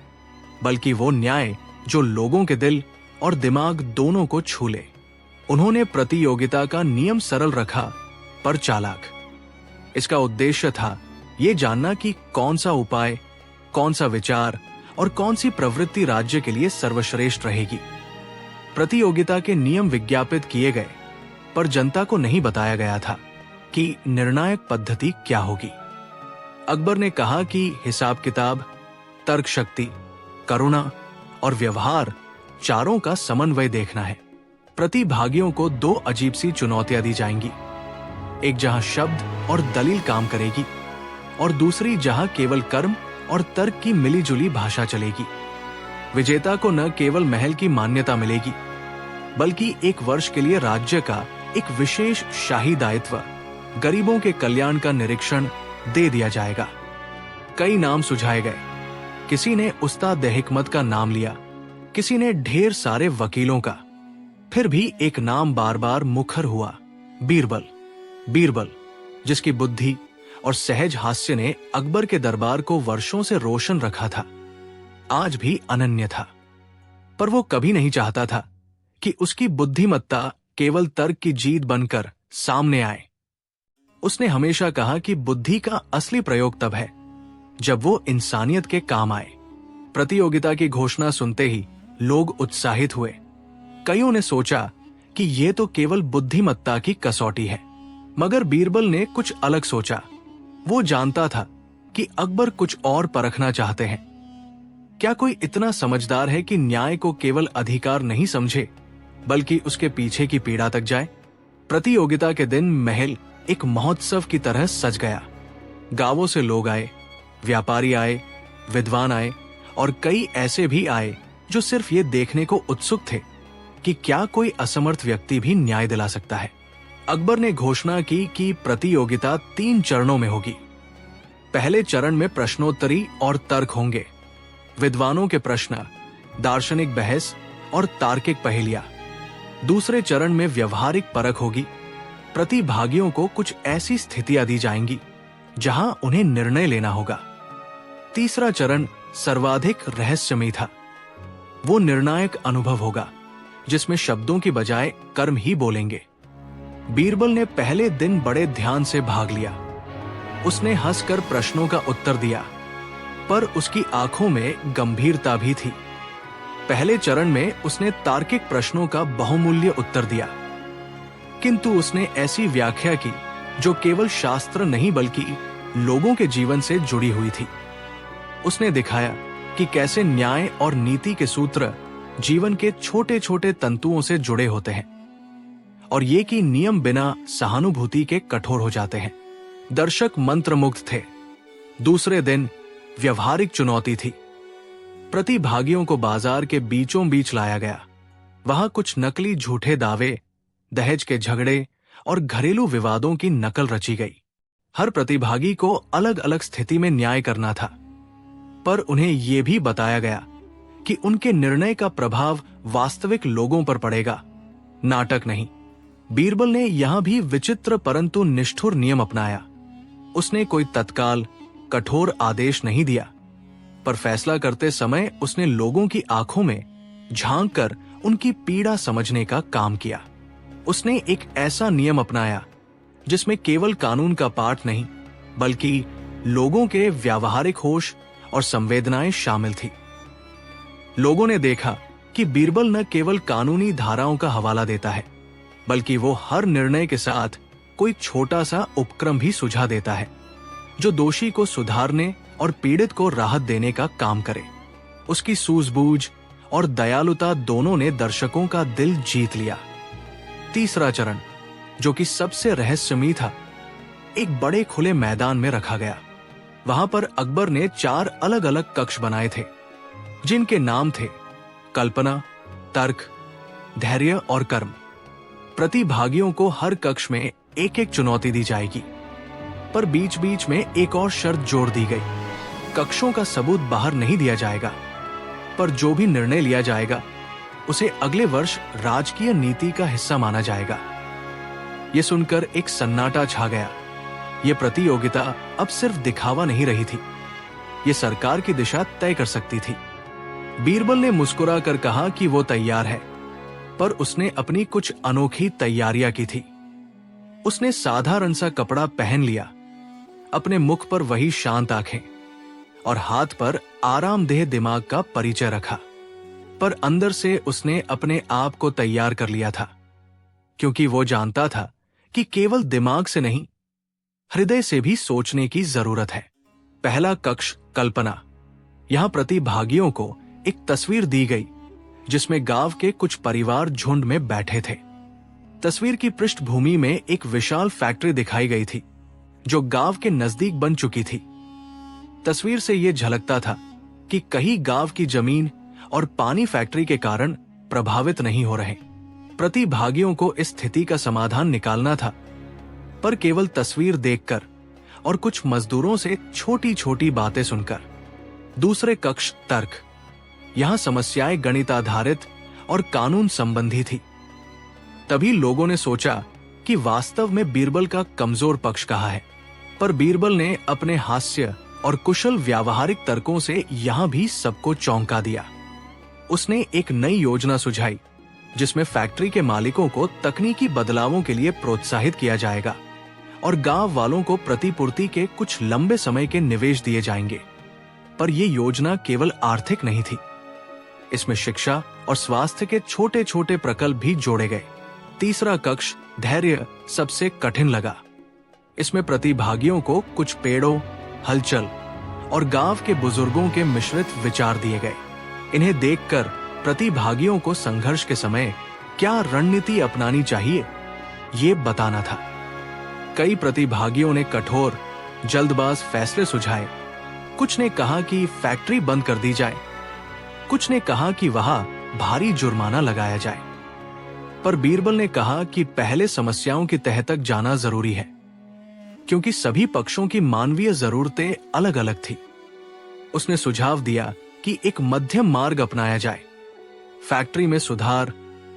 बल्कि वो न्याय जो लोगों के दिल और दिमाग दोनों को छू ले। उन्होंने प्रतियोगिता का नियम सरल रखा पर चालाक। इसका उद्देश्य था ये जानना कि कौन सा उपाय, कौन सा विचार और कौन सी प्रवृत्ति राज्य के लिए सर्वश्रेष्ठ रहेगी। प्रतियोगिता के नियम विज्ञापित किए गए, पर जनता को नहीं बताया गया था कि निर्णायक पद्धति क्या होगी। अकबर ने कहा कि हिसाब किताब, तर्क शक्ति, करुणा और व्यवहार चारों का समन्वय देखना है। प्रतिभागियों को दो अजीब सी चुनौतियां दी जाएंगी, एक जहां शब्द और दलील काम करेगी और दूसरी जहां केवल कर्म और तर्क की मिलीजुली भाषा चलेगी। विजेता को न केवल महल की मान्यता मिलेगी, बल्कि एक वर्ष के लिए राज्य का एक विशेष शाही दायित्व, गरीबों के कल्याण का निरीक्षण दे दिया जाएगा। कई नाम सुझाए गए, किसी ने उस्ताद हिकमत का नाम लिया, किसी ने ढेर सारे वकीलों का, फिर भी एक नाम बार बार मुखर हुआ, बीरबल। बीरबल, जिसकी बुद्धि और सहज हास्य ने अकबर के दरबार को वर्षों से रोशन रखा था, आज भी अनन्य था। पर वो कभी नहीं चाहता था कि उसकी बुद्धिमत्ता केवल तर्क की जीत बनकर सामने आए। उसने हमेशा कहा कि बुद्धि का असली प्रयोग तब है जब वो इंसानियत के काम आए। प्रतियोगिता की घोषणा सुनते ही लोग उत्साहित हुए। कईयों ने सोचा कि ये तो केवल बुद्धिमत्ता की कसौटी है, मगर बीरबल ने कुछ अलग सोचा। वो जानता था कि अकबर कुछ और परखना चाहते हैं। क्या कोई इतना समझदार है कि न्याय को केवल अधिकार नहीं समझे, बल्कि उसके पीछे की पीड़ा तक जाए? प्रतियोगिता के दिन महल एक महोत्सव की तरह सज गया। गांवों से लोग आए, व्यापारी आए, विद्वान आए और कई ऐसे भी आए जो सिर्फ ये देखने को उत्सुक थे कि क्या कोई असमर्थ व्यक्ति भी न्याय दिला सकता है। अकबर ने घोषणा की कि प्रतियोगिता 3 चरणों में होगी। पहले चरण में प्रश्नोत्तरी और तर्क होंगे, विद्वानों के प्रश्न, दार्शनिक बहस और तार्किक पहेलियां। दूसरे चरण में व्यवहारिक परख होगी। प्रतिभागियों को कुछ ऐसी स्थितियां दी जाएंगी जहां उन्हें निर्णय लेना होगा। तीसरा चरण सर्वाधिक रहस्यमयी था। वो निर्णायक अनुभव होगा जिसमें शब्दों की बजाय कर्म ही बोलेंगे। बीरबल ने पहले दिन बड़े ध्यान से भाग लिया। उसने हंसकर प्रश्नों का उत्तर दिया, पर उसकी आंखों में गंभीरता भी थी। पहले चरण में उसने तार्किक प्रश्नों का बहुमूल्य उत्तर दिया, किंतु उसने ऐसी व्याख्या की जो केवल शास्त्र नहीं बल्कि लोगों के जीवन से जुड़ी हुई थी। उसने दिखाया कि कैसे न्याय और नीति के सूत्र जीवन के छोटे छोटे तंतुओं से जुड़े होते हैं, और ये कि नियम बिना सहानुभूति के कठोर हो जाते हैं। दर्शक मंत्रमुग्ध थे। दूसरे दिन व्यवहारिक चुनौती थी। प्रतिभागियों को बाजार के बीचों बीच लाया गया। वहां कुछ नकली झूठे दावे, दहेज के झगड़े और घरेलू विवादों की नकल रची गई। हर प्रतिभागी को अलग अलग स्थिति में न्याय करना था, पर उन्हें यह भी बताया गया कि उनके निर्णय का प्रभाव वास्तविक लोगों पर पड़ेगा, नाटक नहीं। बीरबल ने यहां भी विचित्र परंतु निष्ठुर नियम अपनाया। उसने कोई तत्काल कठोर आदेश नहीं दिया, पर फैसला करते समय उसने लोगों की आंखों में झांक कर उनकी पीड़ा समझने का काम किया। उसने एक ऐसा नियम अपनाया जिसमें केवल कानून का पाठ नहीं, बल्कि लोगों के व्यावहारिक होश और संवेदनाएं शामिल थी। लोगों ने देखा कि बीरबल न केवल कानूनी धाराओं का हवाला देता है, बल्कि वो हर निर्णय के साथ कोई छोटा सा उपक्रम भी सुझा देता है जो दोषी को सुधारने और पीड़ित को राहत देने का काम करे। उसकी सूझबूझ और दयालुता दोनों ने दर्शकों का दिल जीत लिया। तीसरा चरण, जो कि सबसे रहस्यमयी था, एक बड़े खुले मैदान में रखा गया। वहां पर अकबर ने 4 अलग अलग कक्ष बनाए थे, जिनके नाम थे कल्पना, तर्क, धैर्य और कर्म। प्रतिभागियों को हर कक्ष में एक एक चुनौती दी जाएगी, पर बीच बीच में एक और शर्त जोड़ दी गई। कक्षों का सबूत बाहर नहीं दिया जाएगा, पर जो भी निर्णय लिया जाएगा उसे अगले वर्ष राजकीय नीति का हिस्सा माना जाएगा। यह सुनकर एक सन्नाटा छा गया। यह प्रतियोगिता अब सिर्फ दिखावा नहीं रही थी, यह सरकार की दिशा तय कर सकती थी। बीरबल ने मुस्कुरा कर कहा कि वो तैयार है, पर उसने अपनी कुछ अनोखी तैयारियां की थी। उसने साधारण सा कपड़ा पहन लिया, अपने मुख पर वही शांत आंखें और हाथ पर आरामदेह दिमाग का परिचय रखा, पर अंदर से उसने अपने आप को तैयार कर लिया था, क्योंकि वो जानता था कि केवल दिमाग से नहीं, हृदय से भी सोचने की जरूरत है। पहला कक्ष कल्पना। यहां प्रतिभागियों को एक तस्वीर दी गई जिसमें गांव के कुछ परिवार झुंड में बैठे थे। तस्वीर की पृष्ठभूमि में एक विशाल फैक्ट्री दिखाई गई थी जो गांव के नजदीक बन चुकी थी। तस्वीर से यह झलकता था कि कहीं गांव की जमीन और पानी फैक्ट्री के कारण प्रभावित नहीं हो रहे। प्रतिभागियों को इस स्थिति का समाधान निकालना था, पर केवल तस्वीर देखकर और कुछ मजदूरों से छोटी छोटी बातें सुनकर। दूसरे कक्ष तर्क। यहां समस्याएं गणिताधारित और कानून संबंधी थी। तभी लोगों ने सोचा कि वास्तव में बीरबल का कमजोर पक्ष कहाँ है, पर बीरबल ने अपने हास्य और कुशल व्यावहारिक तर्कों से यहां भी सबको चौंका दिया। उसने एक नई योजना सुझाई जिसमें फैक्ट्री के मालिकों को तकनीकी बदलावों के लिए प्रोत्साहित किया जाएगा और गांव वालों को प्रतिपूर्ति के कुछ लंबे समय के निवेश दिए जाएंगे। पर यह योजना केवल आर्थिक नहीं थी, इसमें शिक्षा और स्वास्थ्य के छोटे छोटे प्रकल्प भी जोड़े गए। तीसरा कक्ष धैर्य सबसे कठिन लगा। इसमें प्रतिभागियों को कुछ पेड़ों, हलचल और गांव के बुजुर्गों के मिश्रित विचार दिए गए। इन्हें देखकर प्रतिभागियों को संघर्ष के समय क्या रणनीति अपनानी चाहिए, ये बताना था। कई प्रतिभागियों ने कठोर, जल्दबाज फैसले सुझाए। कुछ ने कहा कि फैक्ट्री बंद कर दी जाए, कुछ ने कहा कि वहां भारी जुर्माना लगाया जाए। पर बीरबल ने कहा कि पहले समस्याओं की तह तक जाना जरूरी है, क्योंकि सभी पक्षों की मानवीय जरूरतें अलग अलग थी। उसने सुझाव दिया कि एक मध्यम मार्ग अपनाया जाए, फैक्ट्री में सुधार,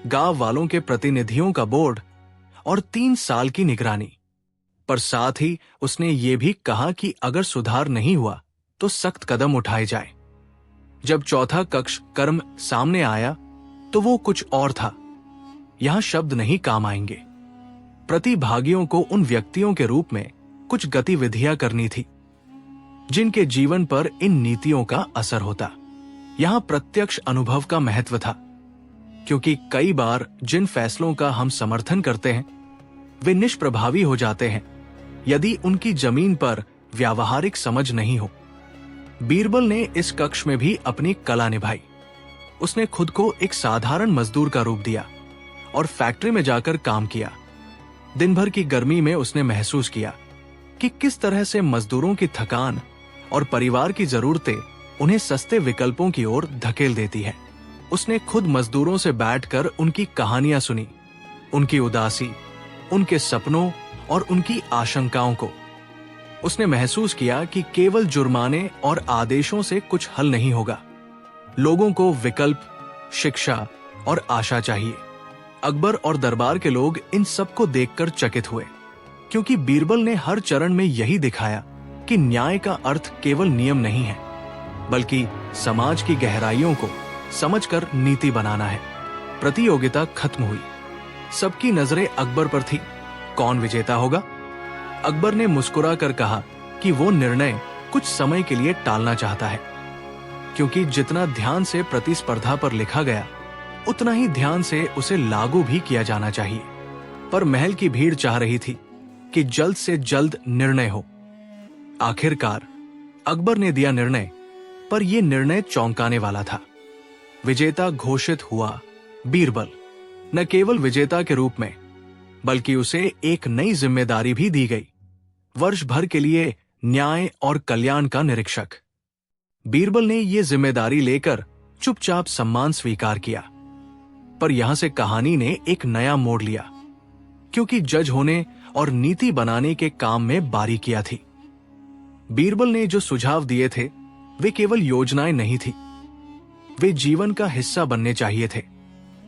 गांव वालों के प्रतिनिधियों का बोर्ड और 3 साल की निगरानी। पर साथ ही उसने ये भी कहा कि अगर सुधार नहीं हुआ तो सख्त कदम उठाए जाए। जब चौथा कक्ष कर्म सामने आया तो वो कुछ और था। यहां शब्द नहीं काम आएंगे। प्रतिभागियों को उन व्यक्तियों के रूप में कुछ गतिविधियां करनी थी जिनके जीवन पर इन नीतियों का असर होता। यहां प्रत्यक्ष अनुभव का महत्व था, क्योंकि कई बार जिन फैसलों का हम समर्थन करते हैं वे निष्प्रभावी हो जाते हैं यदि उनकी जमीन पर व्यावहारिक समझ नहीं हो। बीरबल ने इस कक्ष में भी अपनी कला निभाई। उसने खुद को एक साधारण मजदूर का रूप दिया और फैक्ट्री में जाकर काम किया। दिन भर की गर्मी में उसने महसूस किया कि किस तरह से मजदूरों की थकान और परिवार की जरूरतें उन्हें सस्ते विकल्पों की ओर धकेल देती है। उसने खुद मजदूरों से बैठकर उनकी कहानियां सुनी, उनकी उदासी, उनके सपनों और उनकी आशंकाओं को। उसने महसूस किया कि केवल जुर्माने और आदेशों से कुछ हल नहीं होगा। लोगों को विकल्प, शिक्षा और आशा चाहिए। अकबर और दरबार के लोग इन सबको देखकर चकित हुए, क्योंकि बीरबल ने हर चरण में यही दिखाया कि न्याय का अर्थ केवल नियम नहीं है, बल्कि समाज की गहराइयों को समझकर नीति बनाना है। प्रतियोगिता खत्म हुई। सबकी नजरें अकबर पर थी। कौन विजेता होगा? अकबर ने मुस्कुराकर कहा कि वो निर्णय कुछ समय के लिए टालना चाहता है, क्योंकि जितना ध्यान से प्रतिस्पर्धा पर लिखा गया, उतना ही ध्यान से उसे लागू भी किया जाना चाहिए। पर महल की भीड़ चाह रही थी कि जल्द से जल्द निर्णय हो। आखिरकार अकबर ने दिया निर्णय, पर यह निर्णय चौंकाने वाला था। विजेता घोषित हुआ बीरबल। न केवल विजेता के रूप में, बल्कि उसे एक नई जिम्मेदारी भी दी गई, वर्ष भर के लिए न्याय और कल्याण का निरीक्षक। बीरबल ने यह जिम्मेदारी लेकर चुपचाप सम्मान स्वीकार किया। पर यहां से कहानी ने एक नया मोड़ लिया, क्योंकि जज होने और नीति बनाने के काम में बारीकियां थी। बीरबल ने जो सुझाव दिए थे, वे केवल योजनाएं नहीं थी, वे जीवन का हिस्सा बनने चाहिए थे।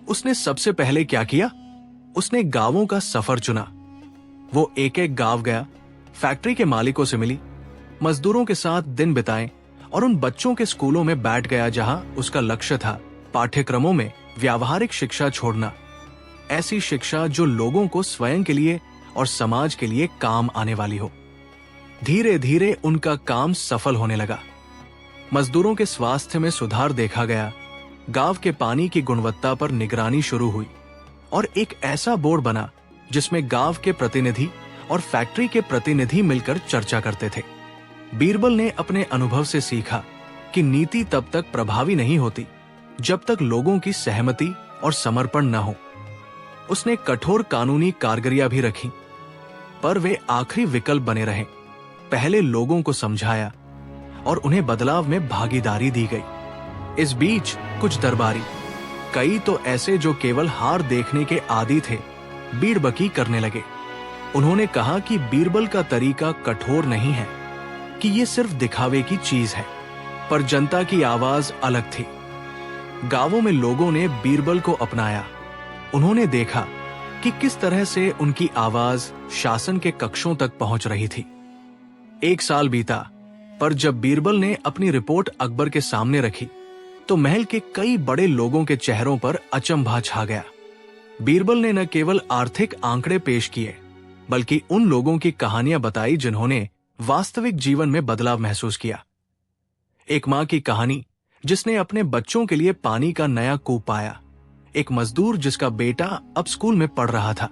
उसने सबसे पहले क्या किया? उसने गांवों का सफर चुना। वो एक एक गांव गया, फैक्ट्री के मालिकों से मिली, मजदूरों के साथ दिन बिताए और उन बच्चों के स्कूलों में बैठ गया जहां उसका लक्ष्य था पाठ्यक्रमों में व्यावहारिक शिक्षा छोड़ना। ऐसी शिक्षा जो लोगों को स्वयं के लिए और समाज के लिए काम आने वाली हो। धीरे धीरे उनका काम सफल होने लगा। मजदूरों के स्वास्थ्य में सुधार देखा गया, गांव के पानी की गुणवत्ता पर निगरानी शुरू हुई और एक ऐसा बोर्ड बना जिसमें गांव के प्रतिनिधि और फैक्ट्री के प्रतिनिधि मिलकर चर्चा करते थे। बीरबल ने अपने अनुभव से सीखा कि नीति तब तक प्रभावी नहीं होती जब तक लोगों की सहमति और समर्पण न हो। उसने कठोर कानूनी कारगरियां भी रखी, पर वे आखिरी विकल्प बने रहे। पहले लोगों को समझाया और उन्हें बदलाव में भागीदारी दी गई। इस बीच कुछ दरबारी, कई तो ऐसे जो केवल हार देखने के आदी थे, बीड़बकी करने लगे। उन्होंने कहा कि बीरबल का तरीका कठोर नहीं है, कि ये सिर्फ दिखावे की चीज है। पर जनता की आवाज अलग थी। गांवों में लोगों ने बीरबल को अपनाया। उन्होंने देखा कि किस तरह से उनकी आवाज शासन के कक्षों तक पहुंच रही थी। 1 साल बीता, पर जब बीरबल ने अपनी रिपोर्ट अकबर के सामने रखी, तो महल के कई बड़े लोगों के चेहरों पर अचंभा छा गया। बीरबल ने न केवल आर्थिक आंकड़े पेश किए, बल्कि उन लोगों की कहानियां बताई जिन्होंने वास्तविक जीवन में बदलाव महसूस किया। एक मां की कहानी जिसने अपने बच्चों के लिए पानी का नया कूप पाया, एक मजदूर जिसका बेटा अब स्कूल में पढ़ रहा था,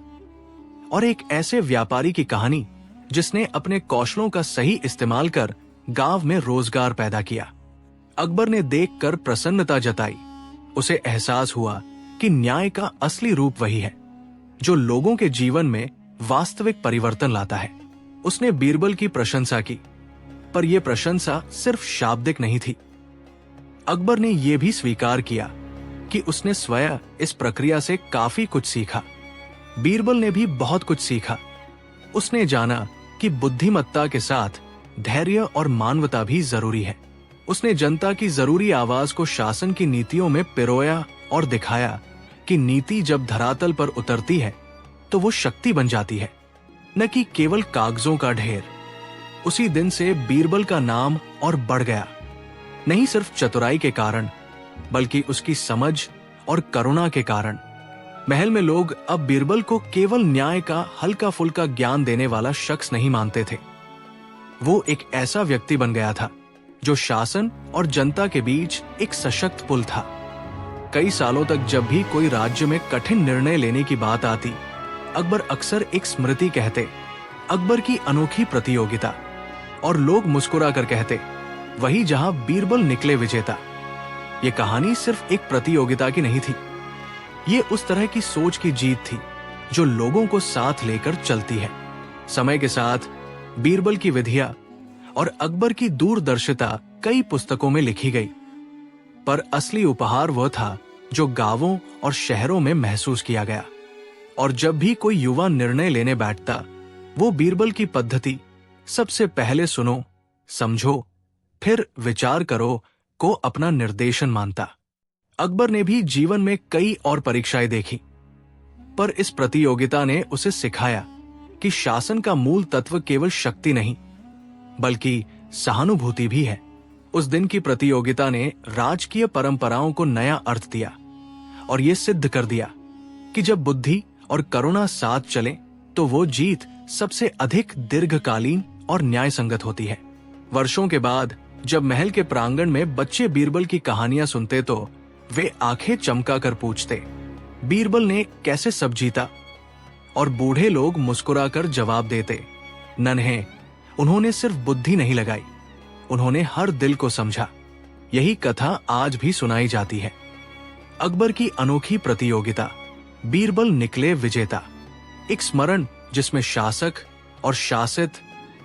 और एक ऐसे व्यापारी की कहानी जिसने अपने कौशलों का सही इस्तेमाल कर गांव में रोजगार पैदा किया। अकबर ने देखकर प्रसन्नता जताई। उसे एहसास हुआ कि न्याय का असली रूप वही है जो लोगों के जीवन में वास्तविक परिवर्तन लाता है। उसने बीरबल की प्रशंसा की, पर यह प्रशंसा सिर्फ शाब्दिक नहीं थी। अकबर ने यह भी स्वीकार किया कि उसने स्वयं इस प्रक्रिया से काफी कुछ सीखा। बीरबल ने भी बहुत कुछ सीखा। उसने जाना कि बुद्धिमत्ता के साथ धैर्य और मानवता भी जरूरी है। उसने जनता की जरूरी आवाज को शासन की नीतियों में पिरोया और दिखाया कि नीति जब धरातल पर उतरती है तो वो शक्ति बन जाती है, न कि केवल कागजों का ढेर। उसी दिन से बीरबल का नाम और बढ़ गया, नहीं सिर्फ चतुराई के कारण, बल्कि उसकी समझ और करुणा के कारण। महल में लोग अब बीरबल को केवल न्याय का हल्का फुल्का ज्ञान देने वाला शख्स नहीं मानते थे। वो एक ऐसा व्यक्ति बन गया था जो शासन और जनता के बीच एक सशक्त पुल था। कई सालों तक जब भी कोई राज्य में कठिन निर्णय लेने की बात आती, अकबर अक्सर एक स्मृति कहते, अकबर की अनोखी प्रतियोगिता, और लोग मुस्कुरा कर कहते, वही जहां बीरबल निकले विजेता। ये कहानी सिर्फ एक प्रतियोगिता की नहीं थी, ये उस तरह की सोच की जीत थी जो लोगों को साथ लेकर चलती है। समय के साथ बीरबल की विधियां और अकबर की दूरदर्शिता कई पुस्तकों में लिखी गई, पर असली उपहार वह था जो गांवों और शहरों में महसूस किया गया। और जब भी कोई युवा निर्णय लेने बैठता, वो बीरबल की पद्धति सबसे पहले सुनो, समझो, फिर विचार करो को अपना निर्देशन मानता। अकबर ने भी जीवन में कई और परीक्षाएं देखी, पर इस प्रतियोगिता ने उसे सिखाया कि शासन का मूल तत्व केवल शक्ति नहीं, बल्कि सहानुभूति भी है। उस दिन की प्रतियोगिता ने राजकीय परंपराओं को नया अर्थ दिया और यह सिद्ध कर दिया कि जब बुद्धि और करुणा साथ चले तो वो जीत सबसे अधिक दीर्घकालीन और न्याय संगत होती है। वर्षों के बाद जब महल के प्रांगण में बच्चे बीरबल की कहानियां सुनते तो वे आंखें चमका कर पूछते, बीरबल ने कैसे सब जीता? और बूढ़े लोग मुस्कुराकर जवाब देते, नन्हे, उन्होंने सिर्फ बुद्धि नहीं लगाई, उन्होंने हर दिल को समझा। यही कथा आज भी सुनाई जाती है। अकबर की अनोखी प्रतियोगिता, बीरबल निकले विजेता, एक स्मरण जिसमें शासक और शासित,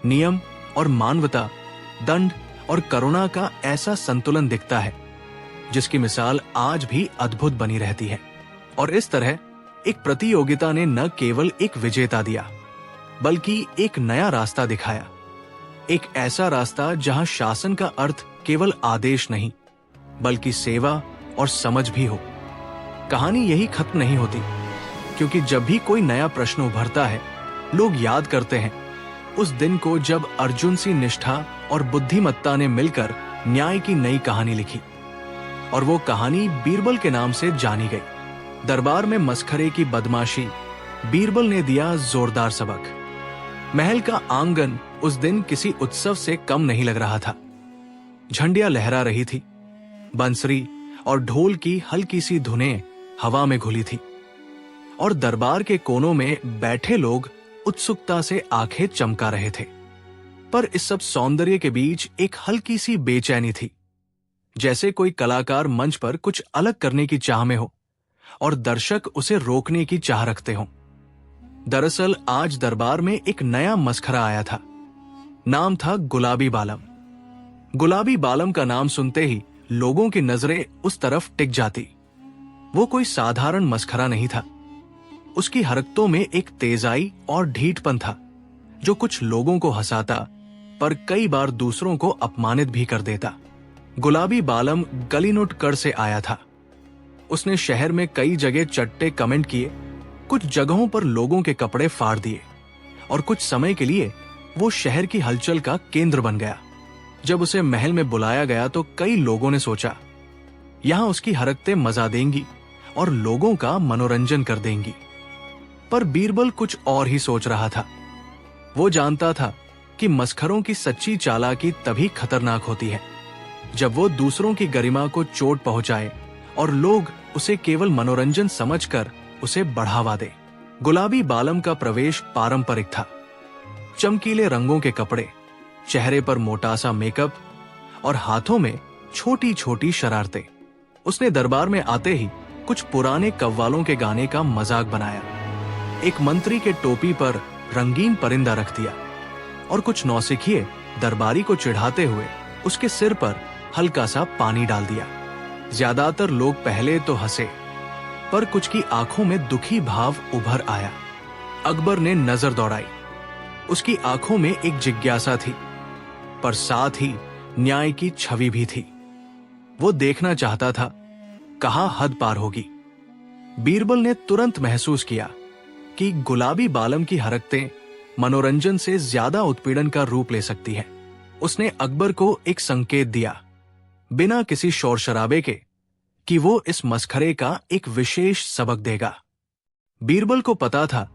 नियम और मानवता, दंड और करुणा का ऐसा संतुलन दिखता है जिसकी मिसाल आज भी अद्भुत बनी रहती है। और इस तरह एक प्रतियोगिता ने न केवल एक विजेता दिया, बल्कि एक नया रास्ता दिखाया, एक ऐसा रास्ता जहां शासन का अर्थ केवल आदेश नहीं, बल्कि सेवा और समझ भी हो। कहानी यही खत्म नहीं होती, क्योंकि जब भी कोई नया प्रश्न उभरता है, लोग याद करते हैं उस दिन को जब अर्जुन सी निष्ठा और बुद्धिमत्ता ने मिलकर न्याय की नई कहानी लिखी। और वो कहानी बीरबल के नाम से जानी गई। दरबार में मस्खरे की बदमाशी, बीरबल ने दिया जोरदार सबक। महल का आंगन उस दिन किसी उत्सव से कम नहीं लग रहा था। झंडियां लहरा रही थी, बंसरी और ढोल की हल्की सी धुनें हवा में घुली थी, और दरबार के कोनों में बैठे लोग उत्सुकता से आंखें चमका रहे थे। पर इस सब सौंदर्य के बीच एक हल्की सी बेचैनी थी, जैसे कोई कलाकार मंच पर कुछ अलग करने की चाह में हो और दर्शक उसे रोकने की चाह रखते हों। दरअसल आज दरबार में एक नया मस्खरा आया था। नाम था गुलाबी बालम। गुलाबी बालम का नाम सुनते ही लोगों की नजरें उस तरफ टिक जाती। वो कोई साधारण मस्खरा नहीं था। उसकी हरकतों में एक तेजाई और ढीठपन था जो कुछ लोगों को हंसाता, पर कई बार दूसरों को अपमानित भी कर देता। गुलाबी बालम गलीनुटगढ़ से आया था। उसने शहर में कई जगह चट्टे कमेंट किए, कुछ जगहों पर लोगों के कपड़े फाड़ दिए, और कुछ समय के लिए वो शहर की हलचल का केंद्र बन गया। जब उसे महल में बुलाया गया तो कई लोगों ने सोचा, यहां उसकी हरकतें मजा देंगी और लोगों का मनोरंजन कर देंगी। पर बीरबल कुछ और ही सोच रहा था। वो जानता था कि मस्खरों की सच्ची चालाकी तभी खतरनाक होती है जब वो दूसरों की गरिमा को चोट पहुंचाए और लोग उसे केवल मनोरंजन समझकर उसे बढ़ावा दे। गुलाबी बालम का प्रवेश पारंपरिक था। चमकीले रंगों के कपड़े, चेहरे पर मोटा सा मेकअप और हाथों में छोटी छोटी शरारतें। उसने दरबार में आते ही कुछ पुराने कव्वालों के गाने का मजाक बनाया, एक मंत्री के टोपी पर रंगीन परिंदा रख दिया, और कुछ नौसिखिए दरबारी को चिढ़ाते हुए उसके सिर पर हल्का सा पानी डाल दिया। ज्यादातर लोग पहले तो हंसे, पर कुछ की आंखों में दुखी भाव उभर आया। अकबर ने नजर दौड़ाई। उसकी आंखों में एक जिज्ञासा थी, पर साथ ही न्याय की छवि भी थी। वो देखना चाहता था कहां हद पार होगी। बीरबल ने तुरंत महसूस किया कि गुलाबी बालम की हरकतें मनोरंजन से ज्यादा उत्पीड़न का रूप ले सकती है। उसने अकबर को एक संकेत दिया, बिना किसी शोर शराबे के, कि वो इस मस्खरे का एक विशेष सबक देगा। बीरबल को पता था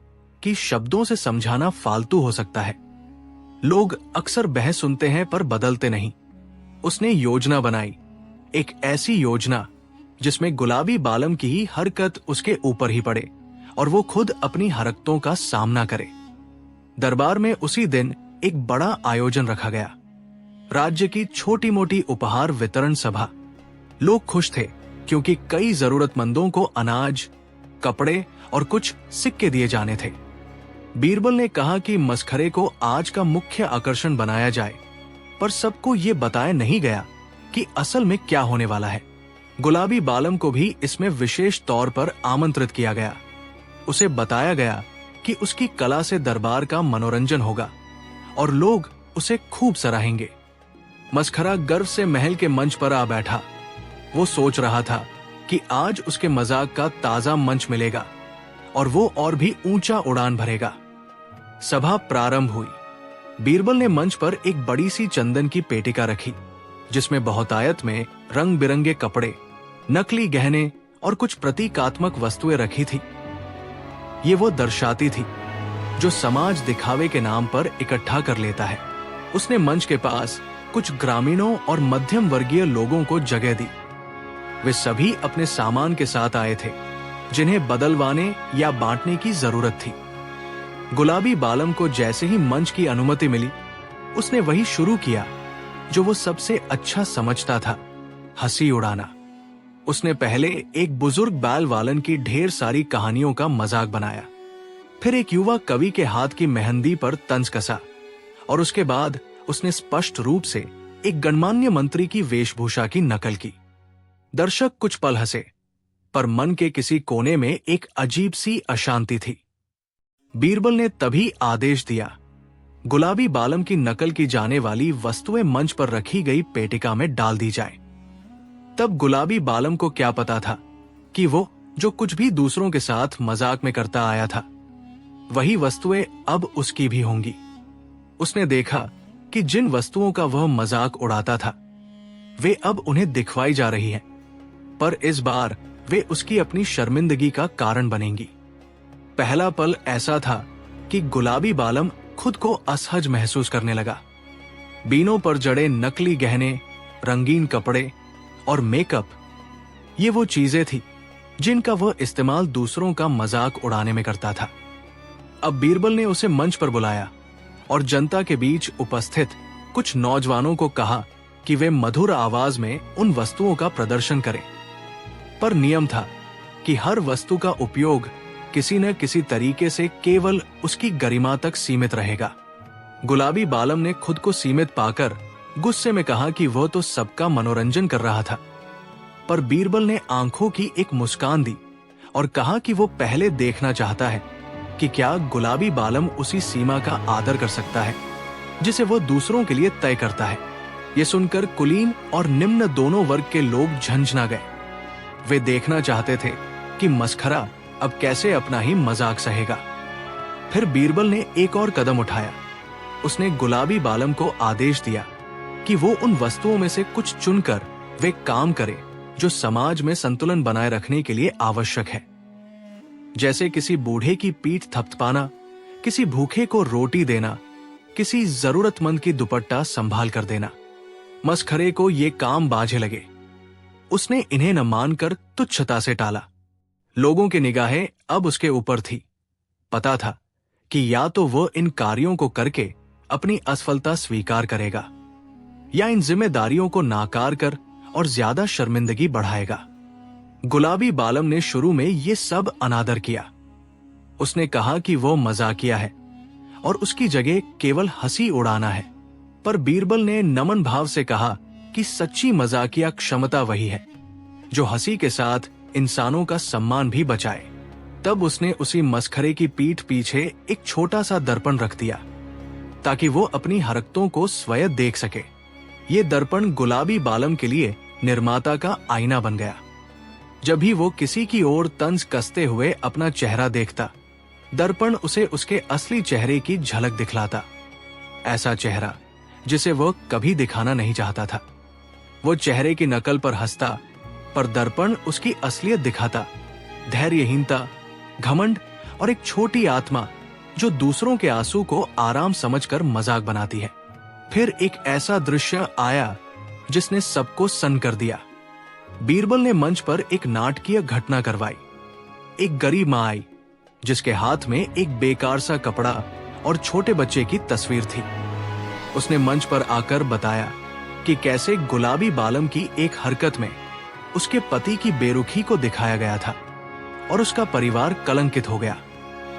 कि शब्दों से समझाना फालतू हो सकता है। लोग अक्सर बहस सुनते हैं पर बदलते नहीं। उसने योजना बनाई, एक ऐसी योजना जिसमें गुलाबी बालम की ही हरकत उसके ऊपर ही पड़े और वो खुद अपनी हरकतों का सामना करे। दरबार में उसी दिन एक बड़ा आयोजन रखा गया। राज्य की छोटी मोटी उपहार वितरण सभा। लोग खुश थे क्योंकि कई जरूरतमंदों को अनाज, कपड़े और कुछ सिक्के दिए जाने थे। बीरबल ने कहा कि मसखरे को आज का मुख्य आकर्षण बनाया जाए, पर सबको ये बताया नहीं गया कि असल में क्या होने वाला है। गुलाबी बालम को भी इसमें विशेष तौर पर आमंत्रित किया गया। उसे बताया गया कि उसकी कला से दरबार का मनोरंजन होगा और लोग उसे खूब सराहेंगे। मसखरा गर्व से महल के मंच पर आ बैठा। वो सोच रहा था कि आज उसके मजाक का ताजा मंच मिलेगा और वो और भी ऊंचा उड़ान भरेगा। सभा प्रारंभ हुई। बीरबल ने मंच पर एक बड़ी सी चंदन की पेटिका रखी, जिसमें बहुतायत में रंग बिरंगे कपड़े, नकली गहने और कुछ प्रतीकात्मक वस्तुएं रखी थी। ये वो दर्शाती थी जो समाज दिखावे के नाम पर इकट्ठा कर लेता है। उसने मंच के पास कुछ ग्रामीणों और मध्यम वर्गीय लोगों को जगह दी। वे सभी अपने सामान के साथ आए थे, जिन्हें बदलवाने या बांटने की जरूरत थी। गुलाबी बालम को जैसे ही मंच की अनुमति मिली, उसने वही शुरू किया जो वो सबसे अच्छा समझता था, हंसी उड़ाना। उसने पहले एक बुजुर्ग बैल वालन की ढेर सारी कहानियों का मजाक बनाया, फिर एक युवा कवि के हाथ की मेहंदी पर तंज कसा और उसके बाद उसने स्पष्ट रूप से एक गणमान्य मंत्री की वेशभूषा की नकल की। दर्शक कुछ पल हंसे, पर मन के किसी कोने में एक अजीब सी अशांति थी। बीरबल ने तभी आदेश दिया, गुलाबी बालम की नकल की जाने वाली वस्तुएं मंच पर रखी गई पेटिका में डाल दी जाए। तब गुलाबी बालम को क्या पता था कि वो जो कुछ भी दूसरों के साथ मजाक में करता आया था, वही वस्तुएं अब उसकी भी होंगी। उसने देखा कि जिन वस्तुओं का वह मजाक उड़ाता था, वे अब उन्हें दिखवाई जा रही हैं, पर इस बार वे उसकी अपनी शर्मिंदगी का कारण बनेंगी। पहला पल ऐसा था कि गुलाबी बालम खुद को असहज महसूस करने लगा। बीनों पर जड़े नकली गहने, रंगीन कपड़े और मेकअप, ये वो चीजें थी जिनका वह इस्तेमाल दूसरों का मजाक उड़ाने में करता था। अब बीरबल ने उसे मंच पर बुलाया और जनता के बीच उपस्थित कुछ नौजवानों को कहा कि वे मधुर आवाज में उन वस्तुओं का प्रदर्शन करें। पर नियम था कि हर वस्तु का उपयोग किसी न किसी तरीके से केवल उसकी गरिमा तक सीमित रहेगा। गुलाबी बालम ने खुद को सीमित पाकर गुस्से में कहा कि वह तो सबका मनोरंजन कर रहा था, पर बीरबल ने आंखों की एक मुस्कान दी और कहा कि वो पहले देखना चाहता है कि क्या गुलाबी बालम उसी सीमा का आदर कर सकता है जिसे वो दूसरों के लिए तय करता है। ये सुनकर कुलीन और निम्न दोनों वर्ग के लोग झंझना गए। वे देखना चाहते थे कि मसखरा अब कैसे अपना ही मजाक सहेगा। फिर बीरबल ने एक और कदम उठाया। उसने गुलाबी बालम को आदेश दिया कि वो उन वस्तुओं में से कुछ चुनकर वे काम करे जो समाज में संतुलन बनाए रखने के लिए आवश्यक है, जैसे किसी बूढ़े की पीठ थपथपाना, किसी भूखे को रोटी देना, किसी जरूरतमंद की दुपट्टा संभाल कर देना। मसखरे को ये काम बाझे लगे। उसने इन्हें न मानकर तुच्छता से टाला। लोगों की निगाहें अब उसके ऊपर थी। पता था कि या तो वह इन कार्यों को करके अपनी असफलता स्वीकार करेगा या इन जिम्मेदारियों को नाकार कर और ज्यादा शर्मिंदगी बढ़ाएगा। गुलाबी बालम ने शुरू में ये सब अनादर किया। उसने कहा कि वो मजाकिया है और उसकी जगह केवल हंसी उड़ाना है, पर बीरबल ने नमन भाव से कहा कि सच्ची मजाकिया क्षमता वही है जो हंसी के साथ इंसानों का सम्मान भी बचाए। तब उसने उसी मसखरे की पीठ पीछे एक छोटा सा दर्पण रख दिया ताकि वो अपनी हरकतों को स्वयं देख सके। ये दर्पण गुलाबी बालम के लिए निर्माता का आईना बन गया। जब भी वो किसी की ओर तंज कसते हुए अपना चेहरा देखता, दर्पण उसे उसके असली चेहरे की झलक दिखलाता। ऐसा चेहरा जिसे वो कभी दिखाना नहीं चाहता था। वो चेहरे की नकल पर हंसता, पर दर्पण उसकी असलियत दिखाता। धैर्यहीनता, घमंड और एक छोटी आत्मा जो दूसरों के आंसू को आराम समझकर मजाक बनाती है। फिर एक ऐसा दृश्य आया जिसने सबको सन्न कर दिया। बीरबल ने मंच पर एक नाटकीय घटना करवाई। एक गरीब मां आई जिसके हाथ में एक बेकार सा कपड़ा और छोटे बच्चे की तस्वीर थी। उसने मंच पर आकर बताया कि कैसे गुलाबी बालम की एक हरकत में उसके पति की बेरुखी को दिखाया गया था और उसका परिवार कलंकित हो गया।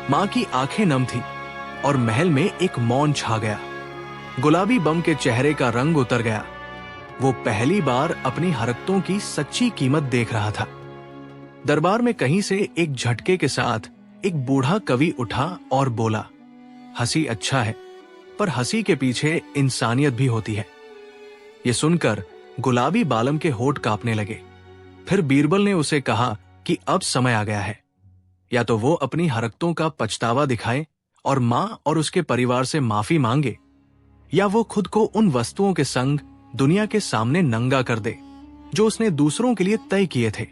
मां की आंखें नम थी और महल में एक मौन छा गया। गुलाबी बम के चेहरे का रंग उतर गया। वो पहली बार अपनी हरकतों की सच्ची कीमत देख रहा था। दरबार में कहीं से एक झटके के साथ एक बूढ़ा कवि उठा और बोला, हंसी अच्छा है, पर हंसी के पीछे इंसानियत भी होती है। ये सुनकर गुलाबी बालम के होठ कांपने लगे। फिर बीरबल ने उसे कहा कि अब समय आ गया है, या तो वो अपनी हरकतों का पछतावा दिखाए और मां और उसके परिवार से माफी मांगे, या वो खुद को उन वस्तुओं के संग दुनिया के सामने नंगा कर दे जो उसने दूसरों के लिए तय किए थे।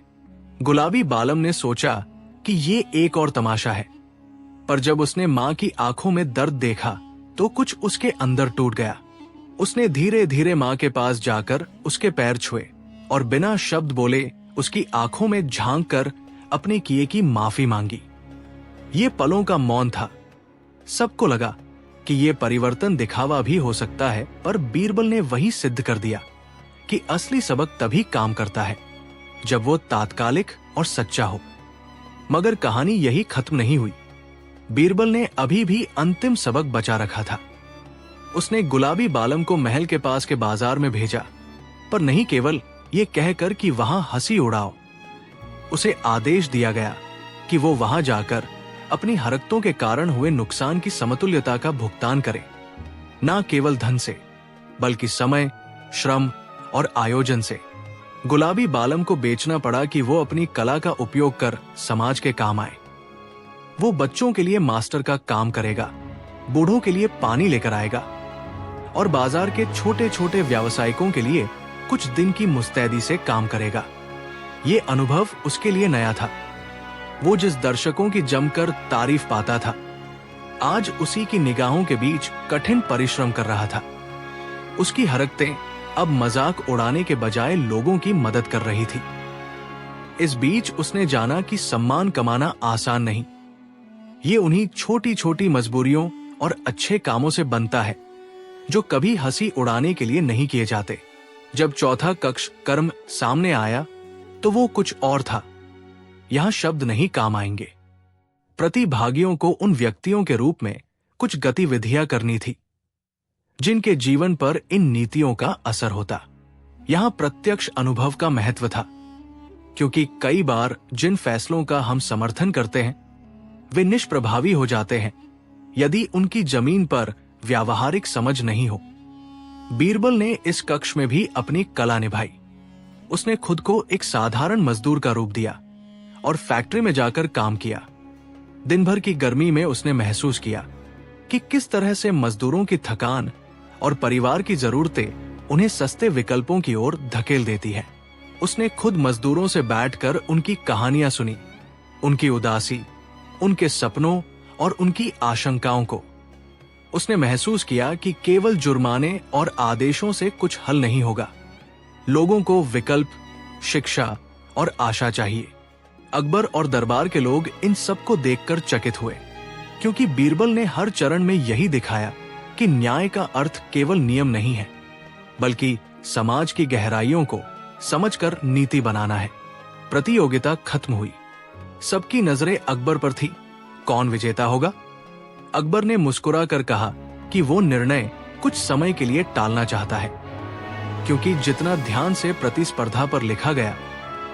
गुलाबी बालम ने सोचा कि ये एक और तमाशा है, पर जब उसने मां की आंखों में दर्द देखा तो कुछ उसके अंदर टूट गया। उसने धीरे धीरे मां के पास जाकर उसके पैर छुए और बिना शब्द बोले उसकी आंखों में झांक कर अपने किए की माफी मांगी। ये पलों का मौन था। सबको लगा कि ये परिवर्तन दिखावा भी हो सकता है, पर बीरबल ने वही सिद्ध कर दिया कि असली सबक तभी काम करता है जब वो तात्कालिक और सच्चा हो। मगर कहानी यही खत्म नहीं हुई। बीरबल ने अभी भी अंतिम सबक बचा रखा था। उसने गुलाबी बालम को महल के पास के बाजार में भेजा, पर नहीं केवल ये कहकर कि वहां हंसी उड़ाओ। उसे आदेश दिया गया कि वो वहां जाकर अपनी हरकतों के कारण हुए नुकसान की समतुल्यता का भुगतान करे, ना केवल धन से बल्कि समय, श्रम और आयोजन से। गुलाबी बालम को बेचना पड़ा कि वो अपनी कला का उपयोग कर समाज के काम आए। वो बच्चों के लिए मास्टर का काम करेगा, बूढ़ों के लिए पानी लेकर आएगा और बाजार के छोटे छोटे व्यावसायिकों के लिए कुछ दिन की मुस्तैदी से काम करेगा। ये अनुभव उसके लिए नया था। वो जिस दर्शकों की जमकर तारीफ पाता था, आज उसी की निगाहों के बीच कठिन परिश्रम कर रहा था। उसकी हरकतें अब मजाक उड़ाने के बजाय लोगों की मदद कर रही थी। इस बीच उसने जाना कि सम्मान कमाना आसान नहीं। ये उन्हीं छोटी छोटी मजबूरियों और अच्छे कामों से बनता है जो कभी हंसी उड़ाने के लिए नहीं किए जाते। जब चौथा कक्ष कर्म सामने आया तो वो कुछ और था। यहां शब्द नहीं काम आएंगे। प्रतिभागियों को उन व्यक्तियों के रूप में कुछ गतिविधियां करनी थी जिनके जीवन पर इन नीतियों का असर होता। यहां प्रत्यक्ष अनुभव का महत्व था, क्योंकि कई बार जिन फैसलों का हम समर्थन करते हैं वे निष्प्रभावी हो जाते हैं यदि उनकी जमीन पर व्यावहारिक समझ नहीं हो। बीरबल ने इस कक्ष में भी अपनी कला निभाई। उसने खुद को एक साधारण मजदूर का रूप दिया और फैक्ट्री में जाकर काम किया। दिन भर की गर्मी में उसने महसूस किया कि किस तरह से मजदूरों की थकान और परिवार की जरूरतें उन्हें सस्ते विकल्पों की ओर धकेल देती है। उसने खुद मजदूरों से बैठकर उनकी कहानियां सुनी, उनकी उदासी, उनके सपनों और उनकी आशंकाओं को। उसने महसूस किया कि केवल जुर्माने और आदेशों से कुछ हल नहीं होगा। लोगों को विकल्प, शिक्षा और आशा चाहिए। अकबर और दरबार के लोग इन सबको देखकर चकित हुए, क्योंकि बीरबल ने हर चरण में यही दिखाया कि न्याय का अर्थ केवल नियम नहीं है, बल्कि समाज की गहराइयों को समझकर नीति बनाना है। प्रतियोगिता खत्म हुई। सबकी नजरें अकबर पर थी। कौन विजेता होगा? अकबर ने मुस्कुराकर कहा कि वो निर्णय कुछ समय के लिए टालना चाहता है, क्योंकि जितना ध्यान से प्रतिस्पर्धा पर लिखा गया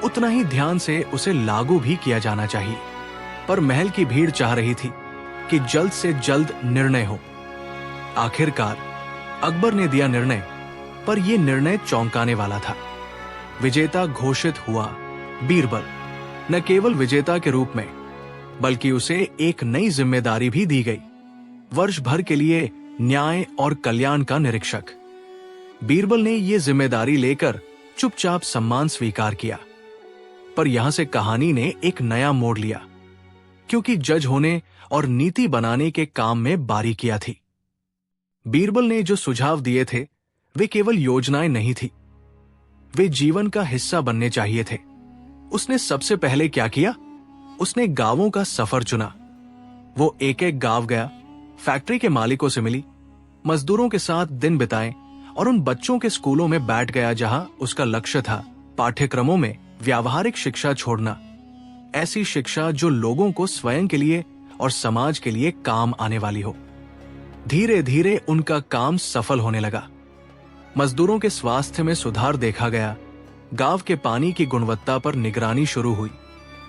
उतना ही ध्यान से उसे लागू भी किया जाना चाहिए। पर महल की भीड़ चाह रही थी कि जल्द से जल्द निर्णय हो। आखिरकार अकबर ने दिया निर्णय, पर यह निर्णय चौंकाने वाला था। विजेता घोषित हुआ बीरबल। न केवल विजेता के रूप में, बल्कि उसे एक नई जिम्मेदारी भी दी गई, वर्ष भर के लिए न्याय और कल्याण का निरीक्षक। बीरबल ने यह जिम्मेदारी लेकर चुपचाप सम्मान स्वीकार किया। पर यहां से कहानी ने एक नया मोड़ लिया, क्योंकि जज होने और नीति बनाने के काम में बारीकियां थी। बीरबल ने जो सुझाव दिए थे वे केवल योजनाएं नहीं थी, वे जीवन का हिस्सा बनने चाहिए थे। उसने सबसे पहले क्या किया? उसने गांवों का सफर चुना। वो एक एक गांव गया, फैक्ट्री के मालिकों से मिली, मजदूरों के साथ दिन बिताए और उन बच्चों के स्कूलों में बैठ गया जहां उसका लक्ष्य था पाठ्यक्रमों में व्यावहारिक शिक्षा छोड़ना, ऐसी शिक्षा जो लोगों को स्वयं के लिए और समाज के लिए काम आने वाली हो। धीरे धीरे उनका काम सफल होने लगा। मजदूरों के स्वास्थ्य में सुधार देखा गया, गांव के पानी की गुणवत्ता पर निगरानी शुरू हुई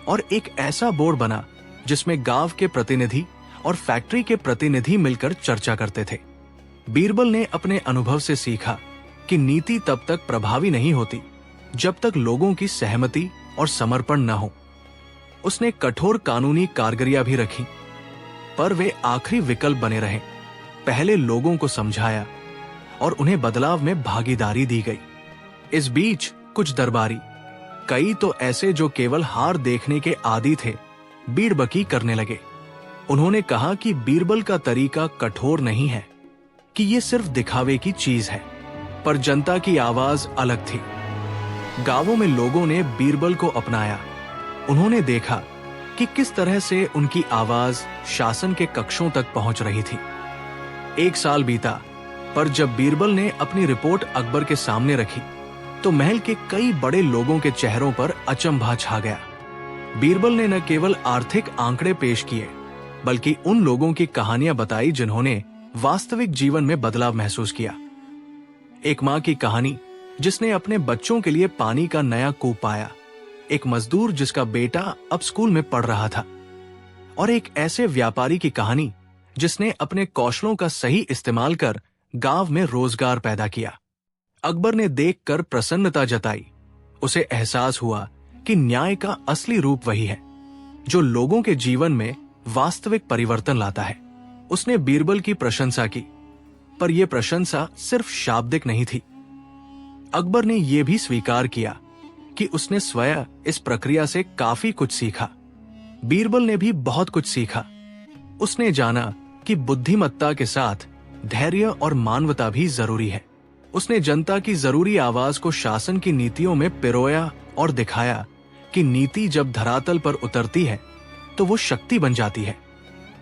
और एक ऐसा बोर्ड बना जिसमें गांव के प्रतिनिधि और फैक्ट्री के प्रतिनिधि मिलकर चर्चा करते थे। बीरबल ने अपने अनुभव से सीखा कि नीति तब तक प्रभावी नहीं होती जब तक लोगों की सहमति और समर्पण न हो। उसने कठोर कानूनी कारगरियां भी रखी, पर वे आखिरी विकल्प बने रहे। पहले लोगों को समझाया और उन्हें बदलाव में भागीदारी दी गई। इस बीच कुछ दरबारी, कई तो ऐसे जो केवल हार देखने के आदी थे, बीड़बकी करने लगे। उन्होंने कहा कि बीरबल का तरीका कठोर नहीं है, कि ये सिर्फ दिखावे की चीज है। पर जनता की आवाज अलग थी। गांवों में लोगों ने बीरबल को अपनाया। उन्होंने देखा कि किस तरह से उनकी आवाज शासन के कक्षों तक पहुंच रही थी। 1 साल बीता, पर जब बीरबल ने अपनी रिपोर्ट अकबर के सामने रखी तो महल के कई बड़े लोगों के चेहरों पर अचंभा छा गया। बीरबल ने न केवल आर्थिक आंकड़े पेश किए, बल्कि उन लोगों की कहानियां बताई जिन्होंने वास्तविक जीवन में बदलाव महसूस किया। एक मां की कहानी जिसने अपने बच्चों के लिए पानी का नया कूप पाया, एक मजदूर जिसका बेटा अब स्कूल में पढ़ रहा था, और एक ऐसे व्यापारी की कहानी जिसने अपने कौशलों का सही इस्तेमाल कर गांव में रोजगार पैदा किया। अकबर ने देखकर प्रसन्नता जताई। उसे एहसास हुआ कि न्याय का असली रूप वही है जो लोगों के जीवन में वास्तविक परिवर्तन लाता है। उसने बीरबल की प्रशंसा की, पर यह प्रशंसा सिर्फ शाब्दिक नहीं थी। अकबर ने यह भी स्वीकार किया कि उसने स्वयं इस प्रक्रिया से काफी कुछ सीखा। बीरबल ने भी बहुत कुछ सीखा। उसने जाना कि बुद्धिमत्ता के साथ धैर्य और मानवता भी जरूरी है। उसने जनता की जरूरी आवाज को शासन की नीतियों में पिरोया और दिखाया कि नीति जब धरातल पर उतरती है तो वो शक्ति बन जाती है,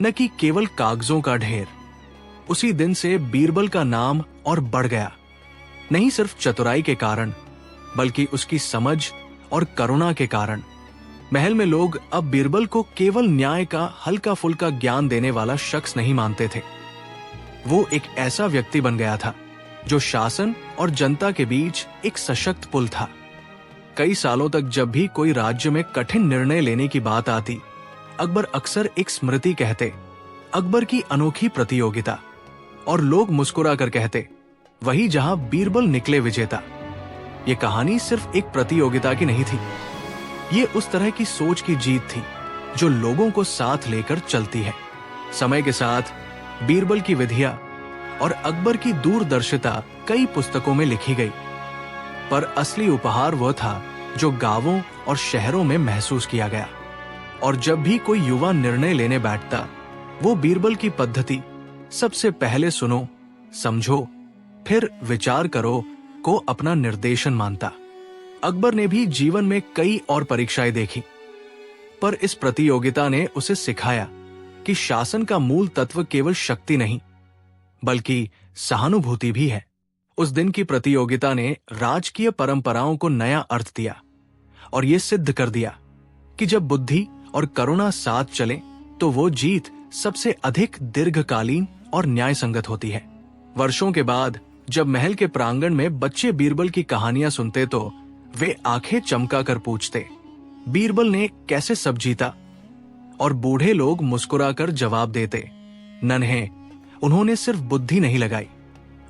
न कि केवल कागजों का ढेर। उसी दिन से बीरबल का नाम और बढ़ गया, नहीं सिर्फ चतुराई के कारण, बल्कि उसकी समझ और करुणा के कारण। महल में लोग अब बीरबल को केवल न्याय का हल्का फुल्का ज्ञान देने वाला शख्स नहीं मानते थे। वो एक ऐसा व्यक्ति बन गया था जो शासन और जनता के बीच एक सशक्त पुल था। कई सालों तक जब भी कोई राज्य में कठिन निर्णय लेने की बात आती, अकबर अक्सर एक स्मृति कहते, अकबर की अनोखी प्रतियोगिता, और लोग मुस्कुरा कर कहते, वही जहां बीरबल निकले विजेता। ये कहानी सिर्फ एक प्रतियोगिता की नहीं थी, ये उस तरह की सोच की जीत थी जो लोगों को साथ लेकर चलती है। समय के साथ बीरबल की विधियां और अकबर की दूरदर्शिता कई पुस्तकों में लिखी गई, पर असली उपहार वह था जो गांवों और शहरों में महसूस किया गया। और जब भी कोई युवा निर्णय लेने बैठता, वो बीरबल की पद्धति सबसे पहले सुनो, समझो, फिर विचार करो को अपना निर्देशन मानता। अकबर ने भी जीवन में कई और परीक्षाएं देखी, पर इस प्रतियोगिता ने उसे सिखाया कि शासन का मूल तत्व केवल शक्ति नहीं, बल्कि सहानुभूति भी है। उस दिन की प्रतियोगिता ने राजकीय परंपराओं को नया अर्थ दिया और यह सिद्ध कर दिया कि जब बुद्धि और करुणा साथ चले तो वो जीत सबसे अधिक दीर्घकालीन और न्याय संगत होती है। वर्षों के बाद जब महल के प्रांगण में बच्चे बीरबल की कहानियां सुनते तो वे आंखें चमका कर पूछते, बीरबल ने कैसे सब जीता? और बूढ़े लोग मुस्कुराकर जवाब देते, नन्हे, उन्होंने सिर्फ बुद्धि नहीं लगाई,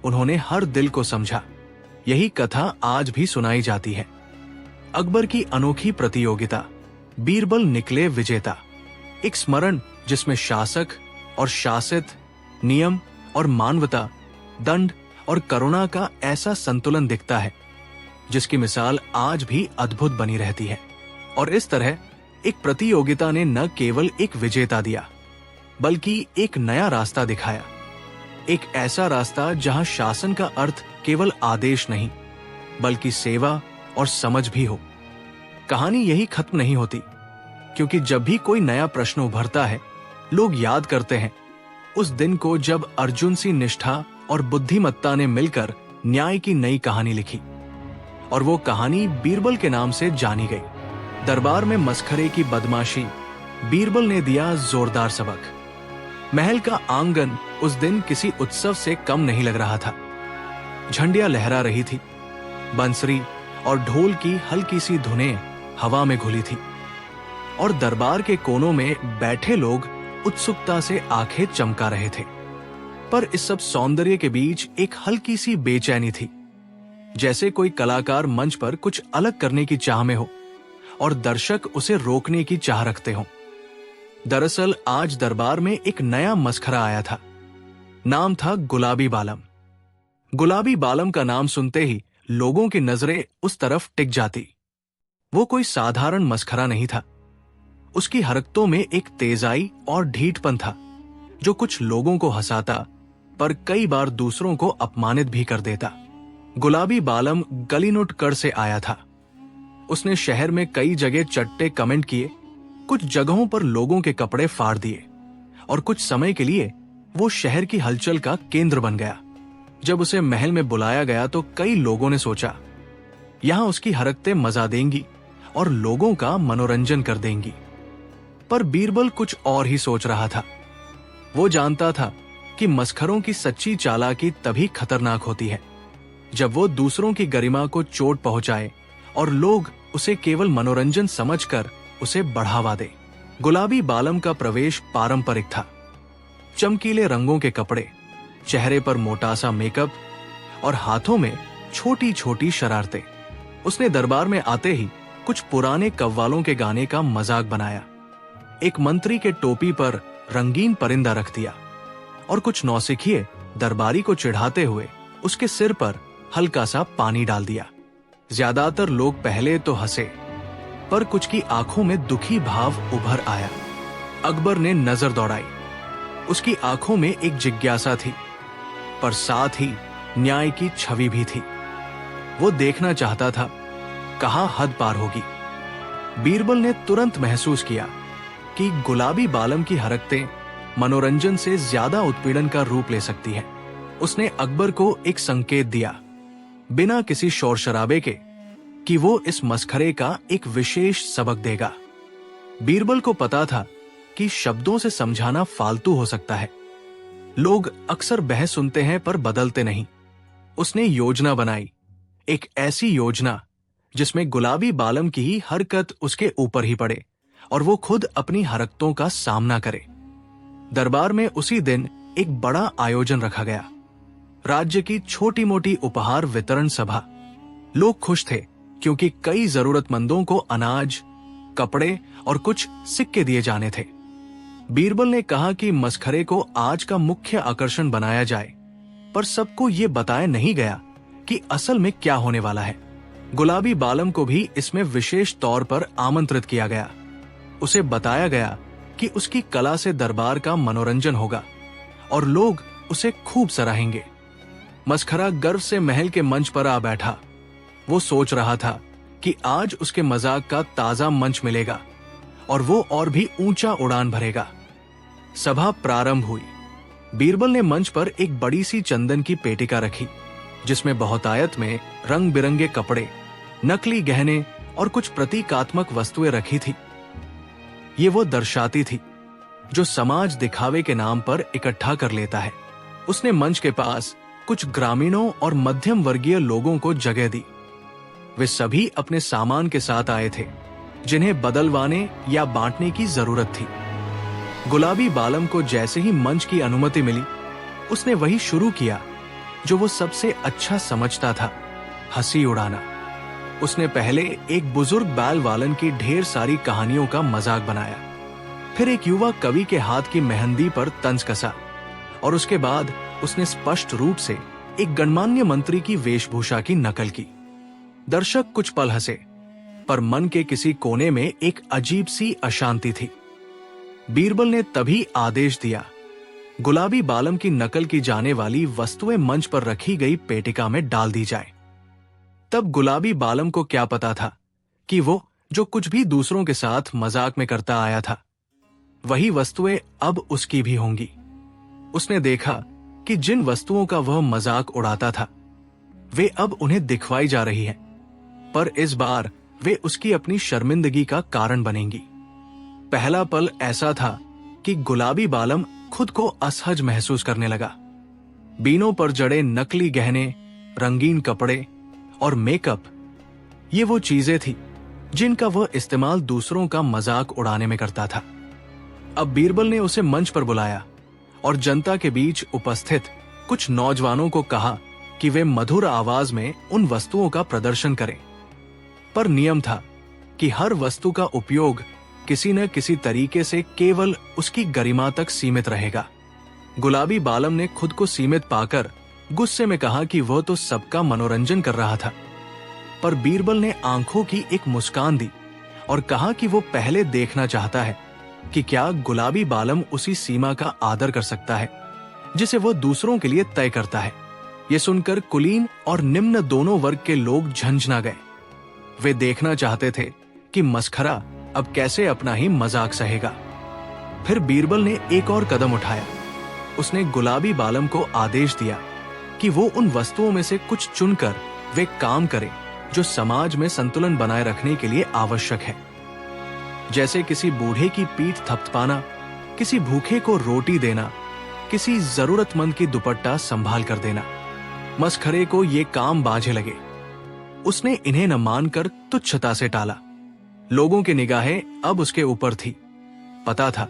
उन्होंने हर दिल को समझा। यही कथा आज भी सुनाई जाती है। अकबर की अनोखी प्रतियोगिता, बीरबल निकले विजेता, एक स्मरण जिसमें शासक और शासित, नियम और मानवता, दंड और करुणा का ऐसा संतुलन दिखता है जिसकी मिसाल आज भी अद्भुत बनी रहती है। और इस तरह एक प्रतियोगिता ने न केवल एक विजेता दिया, बल्कि एक नया रास्ता दिखाया, एक ऐसा रास्ता जहां शासन का अर्थ केवल आदेश नहीं, बल्कि सेवा और समझ भी हो। कहानी यही खत्म नहीं होती, क्योंकि जब भी कोई नया प्रश्न उभरता है, लोग याद करते हैं उस दिन को जब अर्जुन सी निष्ठा और बुद्धिमत्ता ने मिलकर न्याय की नई कहानी लिखी, और वो कहानी बीरबल के नाम से जानी गई। दरबार में मस्खरे की बदमाशी, बीरबल ने दिया जोरदार सबक। महल का आंगन उस दिन किसी उत्सव से कम नहीं लग रहा था। झंडियां लहरा रही थी, बंसरी और ढोल की हल्की सी धुनें हवा में घुली थी, और दरबार के कोनों में बैठे लोग उत्सुकता से आंखें चमका रहे थे। पर इस सब सौंदर्य के बीच एक हल्की सी बेचैनी थी, जैसे कोई कलाकार मंच पर कुछ अलग करने की चाह में हो और दर्शक उसे रोकने की चाह रखते हों। दरअसल आज दरबार में एक नया मस्खरा आया था। नाम था गुलाबी बालम। गुलाबी बालम का नाम सुनते ही लोगों की नजरें उस तरफ टिक जाती। वो कोई साधारण मस्खरा नहीं था। उसकी हरकतों में एक तेजाई और ढीठपन था जो कुछ लोगों को हंसाता, पर कई बार दूसरों को अपमानित भी कर देता। गुलाबी बालम गलीनुट से आया था। उसने शहर में कई जगह चट्टे कमेंट किए, कुछ जगहों पर लोगों के कपड़े फाड़ दिए, और कुछ समय के लिए वो शहर की हलचल का केंद्र बन गया। जब उसे महल में बुलाया गया तो कई लोगों ने सोचा, यहां उसकी हरकतें मजा देंगी और लोगों का मनोरंजन कर देंगी। पर बीरबल कुछ और ही सोच रहा था। वो जानता था कि मस्खरों की सच्ची चालाकी तभी खतरनाक होती है जब वो दूसरों की गरिमा को चोट पहुंचाए और लोग उसे केवल मनोरंजन समझकर उसे बढ़ावा दे। गुलाबी बालम का प्रवेश पारंपरिक था। चमकीले रंगों के कपड़े, चेहरे पर मोटा सा मेकअप और हाथों में छोटी छोटी शरारतें। उसने दरबार में आते ही कुछ पुराने कव्वालों के गाने का मजाक बनाया, एक मंत्री के टोपी पर रंगीन परिंदा रख दिया, और कुछ नौसिखिए दरबारी को चिढ़ाते हुए उसके सिर पर हल्का सा पानी डाल दिया। ज्यादातर लोग पहले तो हंसे, पर कुछ की आंखों में दुखी भाव उभर आया। अकबर ने नजर दौड़ाई। उसकी आंखों में एक जिज्ञासा थी, पर साथ ही न्याय की छवि भी थी। वो देखना चाहता था कहां हद पार होगी। बीरबल ने तुरंत महसूस किया कि गुलाबी बालम की हरकतें मनोरंजन से ज्यादा उत्पीड़न का रूप ले सकती हैं। उसने अकबर को एक संकेत दिया, बिना किसी शोर शराबे के, कि वो इस मस्खरे का एक विशेष सबक देगा। बीरबल को पता था कि शब्दों से समझाना फालतू हो सकता है। लोग अक्सर बहस सुनते हैं पर बदलते नहीं। उसने योजना बनाई, एक ऐसी योजना जिसमें गुलाबी बालम की ही हरकत उसके ऊपर ही पड़े और वो खुद अपनी हरकतों का सामना करे। दरबार में उसी दिन एक बड़ा आयोजन रखा गया, राज्य की छोटी मोटी उपहार वितरण सभा। लोग खुश थे क्योंकि कई जरूरतमंदों को अनाज, कपड़े और कुछ सिक्के दिए जाने थे। बीरबल ने कहा कि मस्खरे को आज का मुख्य आकर्षण बनाया जाए, पर सबको ये बताया नहीं गया कि असल में क्या होने वाला है। गुलाबी बालम को भी इसमें विशेष तौर पर आमंत्रित किया गया। उसे बताया गया कि उसकी कला से दरबार का मनोरंजन होगा और लोग उसे खूब सराहेंगे। मस्खरा गर्व से महल के मंच पर आ बैठा। वो सोच रहा था कि आज उसके मजाक का ताजा मंच मिलेगा और वो और भी ऊंचा उड़ान भरेगा। सभा प्रारंभ हुई। बीरबल ने मंच पर एक बड़ी सी चंदन की पेटिका रखी, जिसमें बहुतायत में रंग बिरंगे कपड़े, नकली गहने और कुछ प्रतीकात्मक वस्तुएं रखी थी। ये वो दर्शाती थी जो समाज दिखावे के नाम पर इकट्ठा कर लेता है। उसने मंच के पास कुछ ग्रामीणों और मध्यम वर्गीय लोगों को जगह दी। वे सभी अपने सामान के साथ आए थे, जिन्हें बदलवाने या बांटने की जरूरत थी। गुलाबी बालम को जैसे ही मंच की अनुमति मिली, उसने वही शुरू किया जो वो सबसे अच्छा समझता था, हंसी उड़ाना। उसने पहले एक बुजुर्ग बैल वालन की ढेर सारी कहानियों का मजाक बनाया, फिर एक युवा कवि के हाथ की मेहंदी पर तंज कसा, और उसके बाद उसने स्पष्ट रूप से एक गणमान्य मंत्री की वेशभूषा की नकल की। दर्शक कुछ पल हंसे, पर मन के किसी कोने में एक अजीब सी अशांति थी। बीरबल ने तभी आदेश दिया, गुलाबी बालम की नकल की जाने वाली वस्तुएं मंच पर रखी गई पेटिका में डाल दी जाए। तब गुलाबी बालम को क्या पता था कि वो जो कुछ भी दूसरों के साथ मजाक में करता आया था, वही वस्तुएं अब उसकी भी होंगी। उसने देखा कि जिन वस्तुओं का वह मजाक उड़ाता था वे अब उन्हें दिखवाई जा रही हैं, पर इस बार वे उसकी अपनी शर्मिंदगी का कारण बनेंगी। पहला पल ऐसा था कि गुलाबी बालम खुद को असहज महसूस करने लगा। बीनों पर जड़े नकली गहने, रंगीन कपड़े और मेकअप, ये वो चीजें थी जिनका वह इस्तेमाल दूसरों का मजाक उड़ाने में करता था। अब बीरबल ने उसे मंच पर बुलाया और जनता के बीच उपस्थित कुछ नौजवानों को कहा कि वे मधुर आवाज में उन वस्तुओं का प्रदर्शन करें, पर नियम था कि हर वस्तु का उपयोग किसी न किसी तरीके से केवल उसकी गरिमा तक सीमित रहेगा। गुलाबी बालम ने खुद को सीमित पाकर गुस्से में कहा कि वह तो सबका मनोरंजन कर रहा था, पर बीरबल ने आंखों की एक मुस्कान दी और कहा कि वो पहले देखना चाहता है कि क्या गुलाबी बालम उसी सीमा का आदर कर सकता है जिसे वह दूसरों के लिए तय करता है। यह सुनकर कुलीन और निम्न दोनों वर्ग के लोग झंझना गए। वे देखना चाहते थे कि मस्खरा अब कैसे अपना ही मजाक सहेगा। फिर बीरबल ने एक और कदम उठाया। उसने गुलाबी बालम को आदेश दिया कि वो उन वस्तुओं में से कुछ चुनकर वे काम करे जो समाज में संतुलन बनाए रखने के लिए आवश्यक है, जैसे किसी बूढ़े की पीठ थपथपाना, किसी भूखे को रोटी देना, किसी जरूरतमंद की दुपट्टा संभाल कर देना। मस्खरे को ये काम बाझे लगे। उसने इन्हें न मानकर तुच्छता से टाला। लोगों की निगाहें अब उसके ऊपर थी। पता था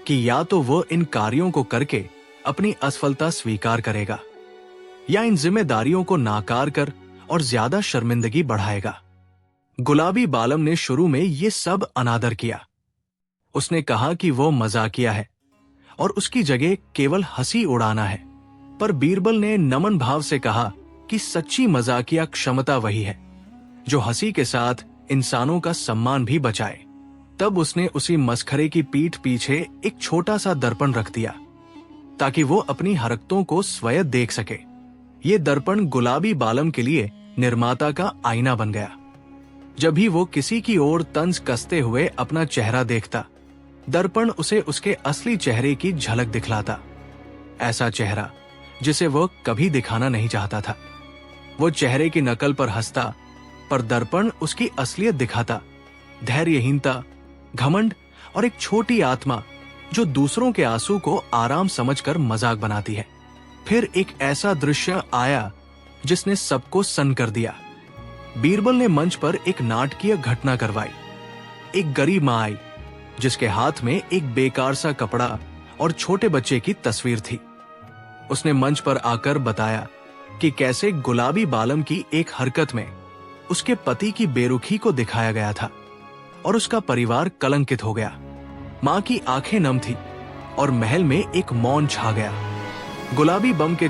कि या तो वह इन कार्यों को करके अपनी असफलता स्वीकार करेगा या इन जिम्मेदारियों को नाकार कर और ज्यादा शर्मिंदगी बढ़ाएगा। गुलाबी बालम ने शुरू में ये सब अनादर किया। उसने कहा कि वो मजाकिया है और उसकी जगह केवल हंसी उड़ाना है, पर बीरबल ने नमन भाव से कहा कि सच्ची मजाकिया क्षमता वही है जो हंसी के साथ इंसानों का सम्मान भी बचाए। तब उसने उसी मस्खरे की पीठ पीछे एक छोटा सा दर्पण रख दिया ताकि वो अपनी हरकतों को स्वयं देख सके। ये दर्पण गुलाबी बालम के लिए निर्माता का आईना बन गया। जब भी वो किसी की ओर तंज कसते हुए अपना चेहरा देखता, दर्पण उसे उसके असली चेहरे की झलक दिखलाता। ऐसा चेहरा जिसे वो कभी दिखाना नहीं चाहता था। वो चेहरे की नकल पर हंसता, पर दर्पण उसकी असलियत दिखाता। धैर्यहीनता, घमंड और एक छोटी आत्मा जो दूसरों के आंसू को आराम समझकर मजाक बनाती है। फिर एक ऐसा दृश्य आया जिसने सबको सन्न कर दिया। बीरबल ने मंच पर एक नाटकीय घटना करवाई। एक गरीब मां आई जिसके हाथ में एक बेकार सा कपड़ा और छोटे बच्चे की तस्वीर थी। उसने मंच पर आकर बताया कि कैसे गुलाबी बालम की एक हरकत में उसके पति की बेरुखी को दिखाया गया था और उसका परिवार कलंकित हो गया। मां की आंखें नम थी और महल में एक मौन छा गया। गुलाबी बम के